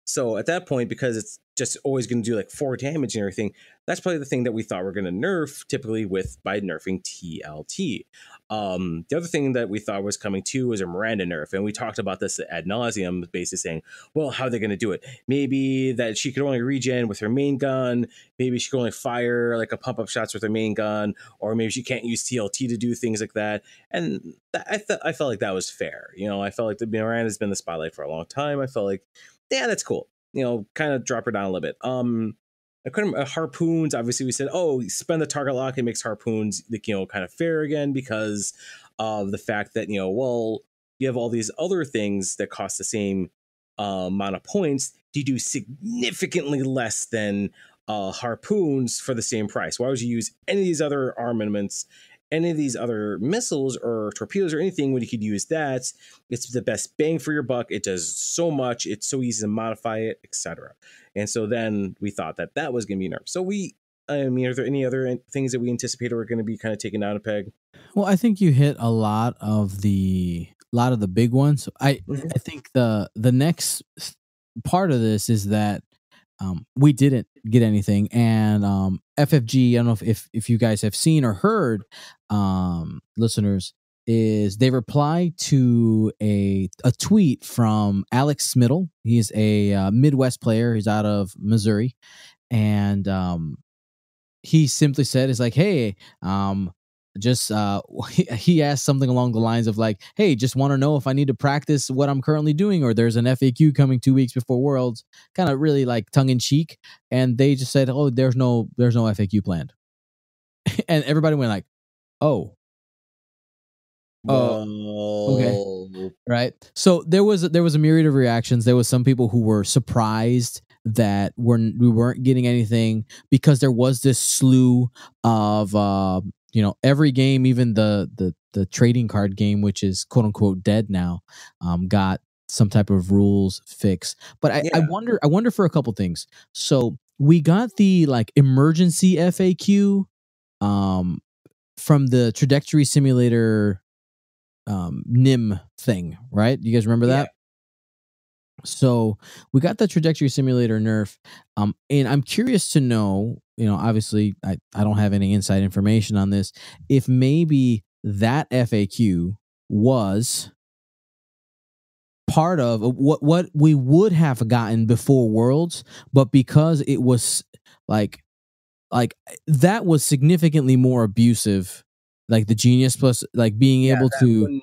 So at that point, because it's just always going to do like 4 damage and everything, that's probably the thing that we thought we're going to nerf typically by nerfing TLT. The other thing that we thought was coming too was a Miranda nerf. And we talked about this ad nauseum, basically saying, well, how are they going to do it? Maybe that she could only regen with her main gun. Maybe she could only fire like a pump-up shots with her main gun. Or maybe she can't use TLT to do things like that. And I felt like that was fair. I felt like the Miranda's been in the spotlight for a long time. I felt like, yeah, that's cool. kind of drop her down a little bit. I couldn't harpoons. Obviously, we said, spend the target lock. It makes harpoons, kind of fair again because of the fact that you have all these other things that cost the same amount of points. You do significantly less than harpoons for the same price. Why would you use any of these other armaments, any of these other missiles or torpedoes or anything when you could use that? It's the best bang for your buck. It does so much. It's so easy to modify it, etc. And so then we thought that was going to be nerfed. So are there any other things that we anticipated were going to be kind of taken down a peg? Well, I think you hit a lot of the big ones. I think the next part of this is that we didn't get anything, and FFG, I don't know if you guys have seen or heard, listeners, is they replied to a tweet from Alex Smittle. He's a Midwest player. He's out of Missouri, and he simply said, "It's like, hey, he asked something along the lines of like, hey, just want to know if I need to practice what I'm currently doing, or there's an FAQ coming 2 weeks before Worlds," kind of really like tongue in cheek. And they just said, "Oh, there's no FAQ planned." And everybody went like, "Oh, okay, right." So there was a myriad of reactions. There was some people who were surprised that we weren't getting anything because there was this slew of every game, even the trading card game, which is quote unquote dead now, got some type of rules fix. But I wonder for a couple things. So we got the like emergency FAQ from the trajectory simulator NIM thing, right? You guys remember that? So we got the trajectory simulator nerf, and I'm curious to know, obviously I don't have any inside information on this, if maybe that FAQ was part of what we would have gotten before Worlds, but because it was like that was significantly more abusive, like the Genius plus like being able to.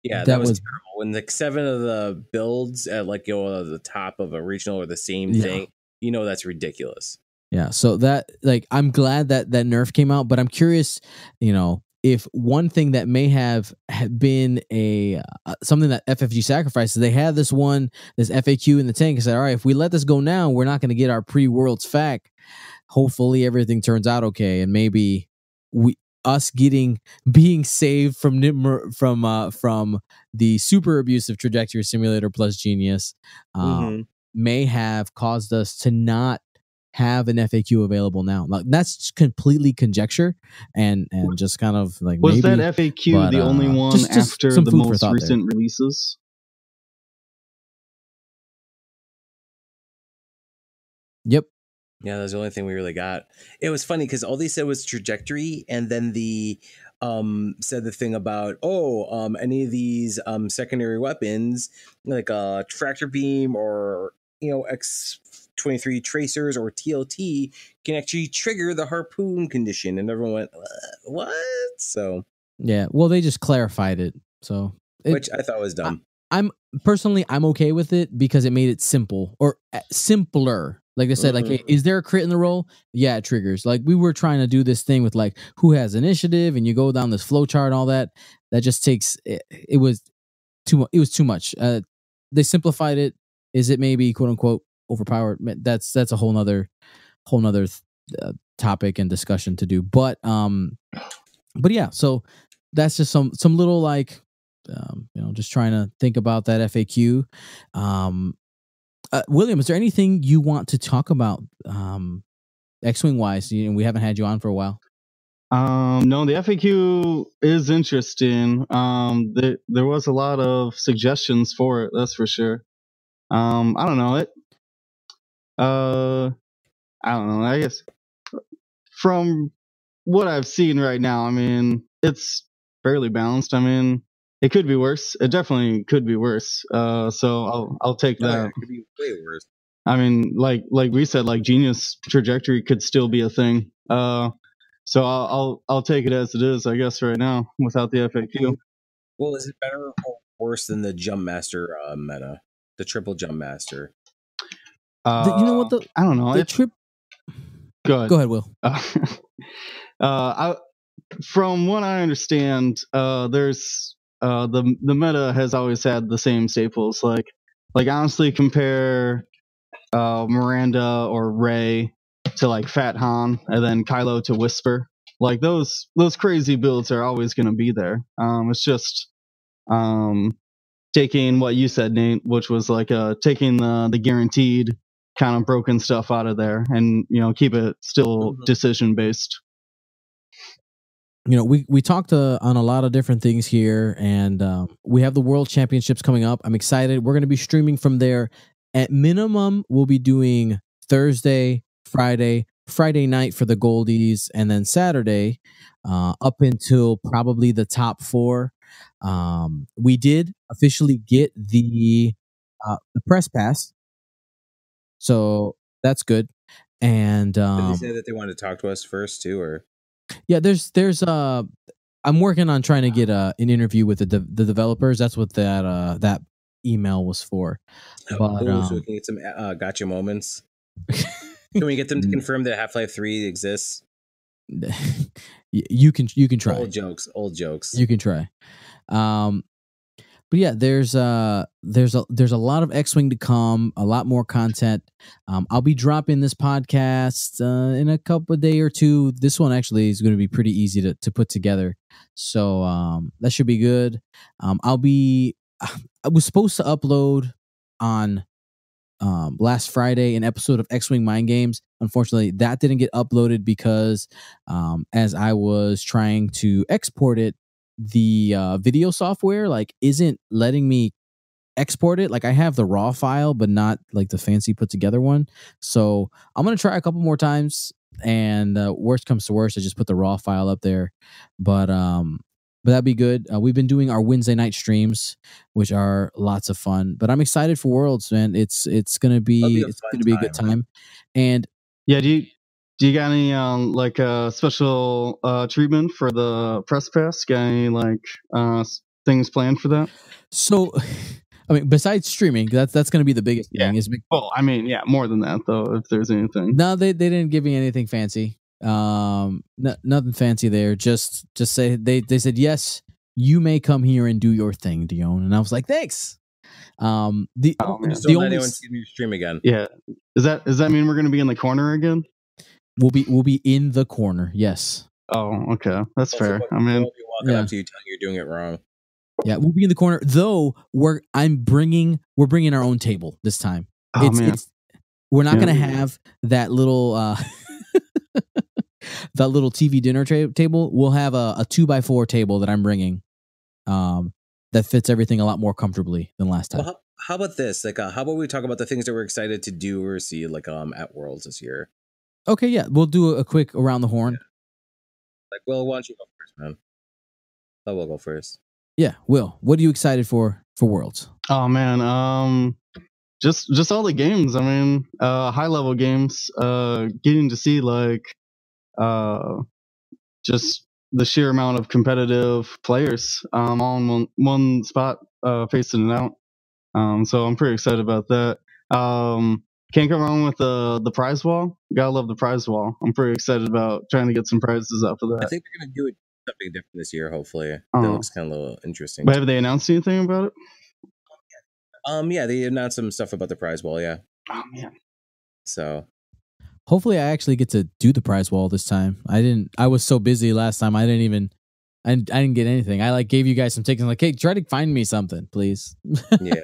That was terrible. When the 7 of the builds at the top of a regional or the same thing, that's ridiculous. Yeah, so that I'm glad that nerf came out, but I'm curious, if one thing that may have been something that FFG sacrificed, they had this FAQ in the tank and said, all right, if we let this go now, we're not going to get our pre-Worlds FAQ. Hopefully everything turns out okay, and maybe us being saved from the super abusive trajectory simulator plus Genius may have caused us to not have an FAQ available now. Like, that's completely conjecture and just kind of like, was maybe, that FAQ the only one just after the most recent releases? Yep. Yeah, that was the only thing we really got. It was funny because all they said was trajectory, and then the said the thing about any of these secondary weapons like tractor beam or X-23 tracers or TLT can actually trigger the harpoon condition, and everyone went, what? So yeah, well, they just clarified it, so which I thought was dumb. I'm okay with it because it made it simple or simpler. Like I said, like, hey, is there a crit in the roll? Yeah, it triggers. Like, we were trying to do this thing with like who has initiative, and you go down this flow chart and all that. That just takes it was too much. They simplified it. Is it maybe quote unquote overpowered? That's a whole nother topic and discussion to do. But yeah. So that's just some little like just trying to think about that FAQ. William, is there anything you want to talk about X-Wing wise? We haven't had you on for a while. No, the FAQ is interesting. There was a lot of suggestions for it, that's for sure. I don't know it. I don't know. I guess from what I've seen right now, I mean, it's fairly balanced. I mean, it could be worse. It definitely could be worse. So I'll take that. It could be way worse. I mean, like we said, like Genius trajectory could still be a thing. So I'll take it as it is, I guess, right now without the FAQ. Well, is it better or worse than the Jump Master meta, the triple Jump Master? You know what? I don't know. The trip. Go Go ahead, Will. From what I understand, there's the meta has always had the same staples. Like honestly, compare Miranda or Rey to like Fat Han, and then Kylo to Whisper. Like those crazy builds are always going to be there. It's just taking what you said, Nate, which was like taking the guaranteed kind of broken stuff out of there, and keep it still decision based. We talked on a lot of different things here, and we have the World Championships coming up. I'm excited. We're going to be streaming from there. At minimum, we'll be doing Thursday, Friday night for the Goldies, and then Saturday up until probably the top 4. We did officially get the press pass, so that's good. And did they say that they wanted to talk to us first too, or? Yeah, there's I'm working on trying to get an interview with the developers. That's what that email was for. But, cool. So we can get some gotcha moments. Can we get them to confirm that Half-Life 3 exists? You can try. Old jokes. You can try. But yeah, there's a lot of X-Wing to come, a lot more content. I'll be dropping this podcast in a couple of day or two. This one actually is going to be pretty easy to put together, so that should be good. I was supposed to upload on last Friday an episode of X-Wing Mind Games. Unfortunately, that didn't get uploaded because as I was trying to export it, the video software isn't letting me export it. I have the raw file, but not the fancy put together one. So I'm gonna try a couple more times, and worst comes to worst, I just put the raw file up there. But that'd be good. We've been doing our Wednesday night streams, which are lots of fun. But I'm excited for Worlds, man. It's gonna be a good time. And yeah, do you got any special treatment for the press pass? Got any things planned for that? So, I mean, besides streaming, that's going to be the biggest thing. Well, I mean, yeah, more than that though. If there's anything, no, they didn't give me anything fancy. Nothing fancy there. Just say they said yes, you may come here and do your thing, Dion. And I was like, thanks. Just don't let anyone see me stream again. Yeah, does that mean we're going to be in the corner again? We'll be in the corner. Yes. Oh, okay, that's fair. I mean, we'll be walking up to you telling you're doing it wrong. Yeah, we'll be in the corner. Though we're bringing our own table this time. Oh, man. We're not going to have that little that little TV dinner table. We'll have a 2x4 table that I'm bringing. That fits everything a lot more comfortably than last time. Well, how about this? How about we talk about the things that we're excited to do or see at Worlds this year? Okay, yeah, we'll do a quick around the horn. Yeah. Will, why don't you go first, man? I will go first. Yeah, Will, what are you excited for Worlds? Oh man, just all the games. I mean, high level games. Getting to see just the sheer amount of competitive players all in one spot, facing it out. So I'm pretty excited about that. Can't go wrong with the prize wall. Gotta love the prize wall. I'm pretty excited about trying to get some prizes off of that. I think they're gonna do something different this year. Hopefully, that looks kind of a little interesting. But have they announced anything about it? Yeah, they announced some stuff about the prize wall. Yeah. Oh man. So hopefully, I actually get to do the prize wall this time. I was so busy last time. I didn't get anything. I gave you guys some tickets. Hey, try to find me something, please. Yeah.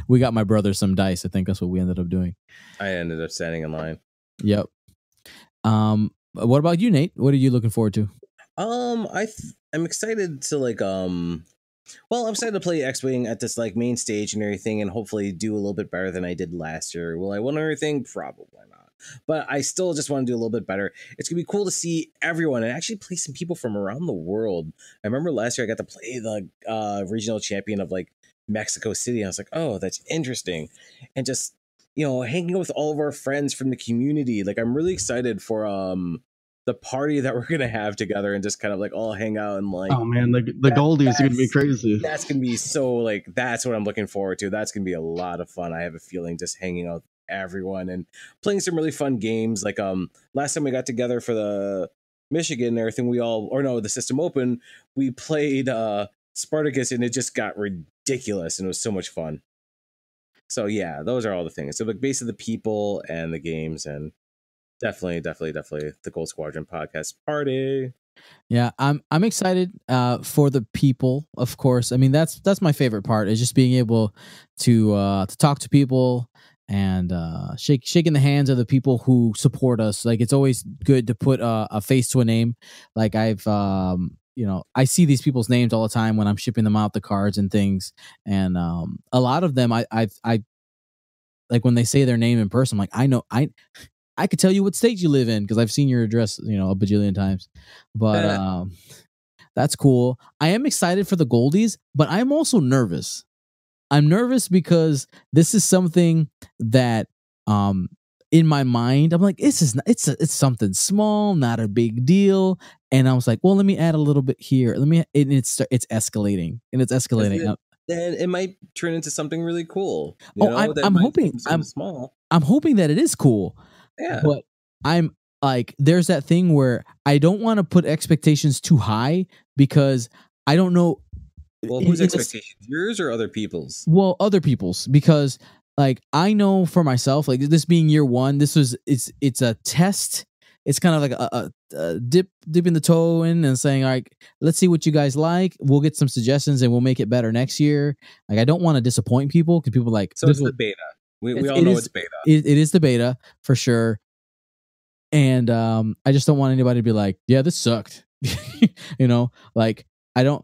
We got my brother some dice. I think that's what we ended up doing. I ended up standing in line. Yep. What about you, Nate? What are you looking forward to? I'm excited to I'm excited to play X-Wing at this main stage and everything, and hopefully do a little bit better than I did last year. Will I win everything? Probably not. But I still just want to do a little bit better. It's gonna be cool to see everyone and actually play some people from around the world. I remember last year I got to play the regional champion of Mexico City. And I was like, oh, that's interesting. And just, hanging out with all of our friends from the community. I'm really excited for the party that we're going to have together and just kind of all hang out and oh man, the Goldies are going to be crazy. That's going to be so that's what I'm looking forward to. That's going to be a lot of fun. I have a feeling just hanging out with everyone and playing some really fun games. Like last time we got together for the Michigan and everything, the System Open, we played Spartacus, and it just got ridiculous, and it was so much fun. So yeah, those are all the things. So like basically the people and the games, and definitely the Gold Squadron podcast party. Yeah, I'm excited for the people, of course. I mean, that's my favorite part, is just being able to talk to people and shaking the hands of the people who support us. Like, it's always good to put a face to a name. Like, I've I see these people's names all the time when I'm shipping them out the cards and things, and a lot of them I like when they say their name in person. I'm like, I could tell you what state you live in because I've seen your address, a bajillion times. But that's cool. I am excited for the Goldies, but I'm also nervous. I'm nervous because this is something that, in my mind, I'm like, it's something small, not a big deal. And I was like, well, let me add a little bit here. It's escalating, and it's escalating. Then it might turn into something really cool. I'm hoping. I'm hoping that it is cool. Yeah. But I'm like, there's that thing where I don't want to put expectations too high because I don't know. Well, whose expectations? Yours or other people's? Well, other people's, because like I know for myself, like this being year one, it's a test. It's kind of like a dipping the toe in and saying, all right, let's see what you guys like. We'll get some suggestions and we'll make it better next year. Like, I don't want to disappoint people because people are like, so it's the beta. We all know it's beta. It is the beta for sure. And I just don't want anybody to be like, yeah, this sucked. Like I don't,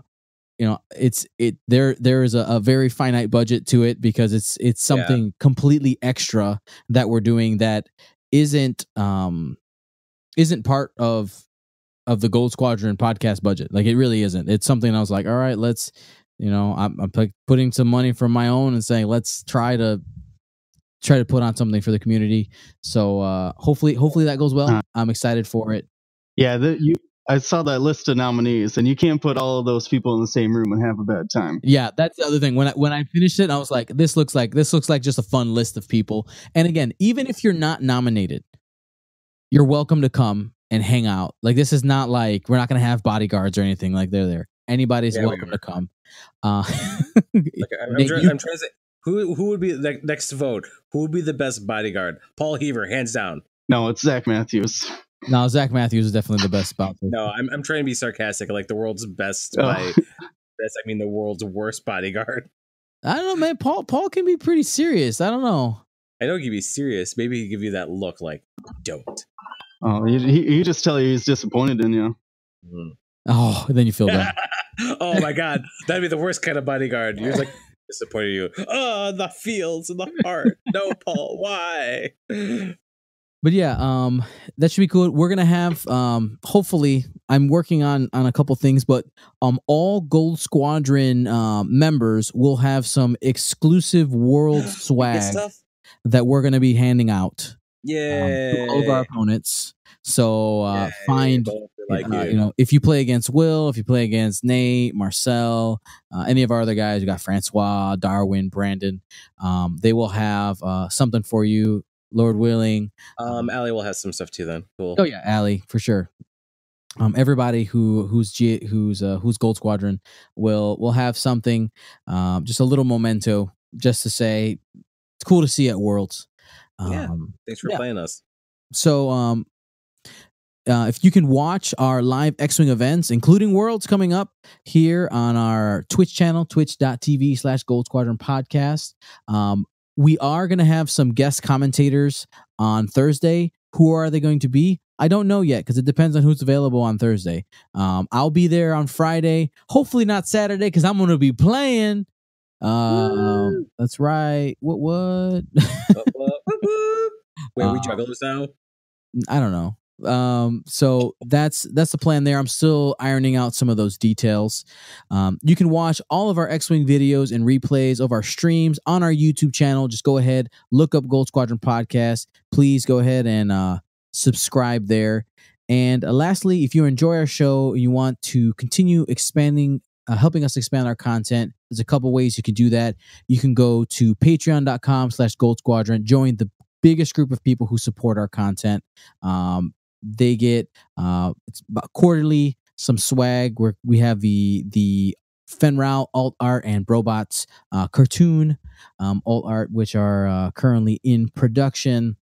there is a very finite budget to it because it's something completely extra that we're doing that isn't part of the Gold Squadron podcast budget. Like, it really isn't. It's something I was like, all right, let's, I'm putting some money from my own and saying, let's try to put on something for the community. So hopefully that goes well. I'm excited for it. Yeah, I saw that list of nominees, and you can't put all of those people in the same room and have a bad time. Yeah, that's the other thing. When I finished it, I was like, this looks like just a fun list of people. And again, even if you're not nominated, you're welcome to come and hang out. Like, this is not like we're not going to have bodyguards or anything. Like, they're there. Anybody's welcome to come. I'm trying to say, who would be the next vote? Who would be the best bodyguard? Paul Heaver, hands down. No, it's Zach Matthews. No, Zach Matthews is definitely the best spot. No, I'm trying to be sarcastic. Like, the world's best best, I mean the world's worst bodyguard. I don't know, man. Paul can be pretty serious. I don't know. I know he can be serious. Maybe he'd give you that look like, don't. Oh, he just tell you he's disappointed in you. Oh, then you feel bad. Oh my God, that'd be the worst kind of bodyguard. You're like, disappointed you. Oh, the feels and the heart. No, Paul, why? But yeah, that should be cool. We're gonna have hopefully, I'm working on a couple things, but all Gold Squadron members will have some exclusive world swag that we're gonna be handing out. To all of our opponents. So find if you play against Will, if you play against Nate, Marcel, any of our other guys, we got Francois, Darwin, Brandon. They will have something for you, Lord willing. Allie will have some stuff too. Then cool. Oh yeah, Allie for sure. Everybody who's Gold Squadron will have something, just a little memento, just to say it's cool to see at Worlds. Thanks for playing us. So, if you can watch our live X-Wing events, including Worlds coming up here on our Twitch channel, twitch.tv/Gold Squadron podcast. We are going to have some guest commentators on Thursday. Who are they going to be? I don't know yet because it depends on who's available on Thursday. I'll be there on Friday. Hopefully not Saturday because I'm going to be playing. That's right. What? Wait, we jugglers now? I don't know. So that's the plan there. I'm still ironing out some of those details. You can watch all of our X-Wing videos and replays of our streams on our YouTube channel. Just go ahead, look up Gold Squadron Podcast. Please go ahead and subscribe there. And lastly, if you enjoy our show and you want to continue expanding, helping us expand our content, there's a couple ways you can do that. You can go to patreon.com/Gold Squadron, join the biggest group of people who support our content. They get it's about quarterly some swag where we have the Fenral alt art and Brobots cartoon alt art, which are currently in production.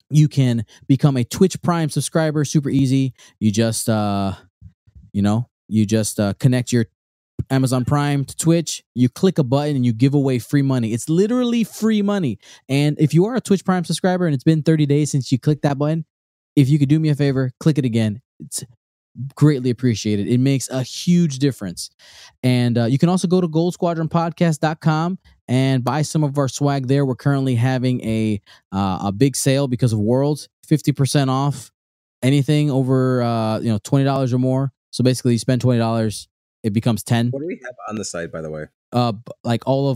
You can become a Twitch Prime subscriber, super easy. You just connect your Amazon Prime to Twitch, you click a button and you give away free money. It's literally free money. And if you are a Twitch Prime subscriber and it's been 30 days since you clicked that button, if you could do me a favor, click it again. It's greatly appreciated. It makes a huge difference. And you can also go to goldsquadronpodcast.com and buy some of our swag there. We're currently having a big sale because of Worlds, 50% off anything over $20 or more. So basically you spend $20, it becomes $10. What do we have on the site, by the way? Like not all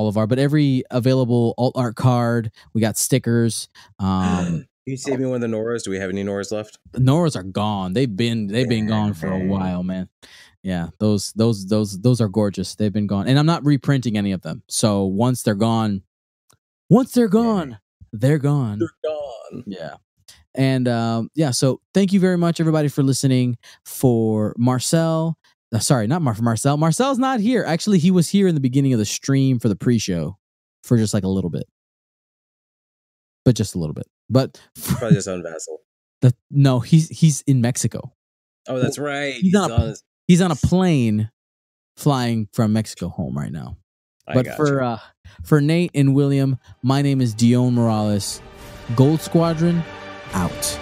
of our, but every available alt art card. We got stickers. Can you save me one of the Noras? Do we have any Noras left? The Noras are gone. They've been gone for a while, man. Yeah, those are gorgeous. They've been gone, and I'm not reprinting any of them. So once they're gone, they're gone. They're gone. Yeah. And so thank you very much, everybody, for listening. For Marcel, sorry, not Marcel. Marcel's not here. Actually, he was here in the beginning of the stream for the pre-show for just like a little bit. But just a little bit. But probably just on Vassal. No, he's in Mexico. Oh, that's right. He's on a plane flying from Mexico home right now. But for Nate and William, my name is Dion Morales. Gold Squadron out.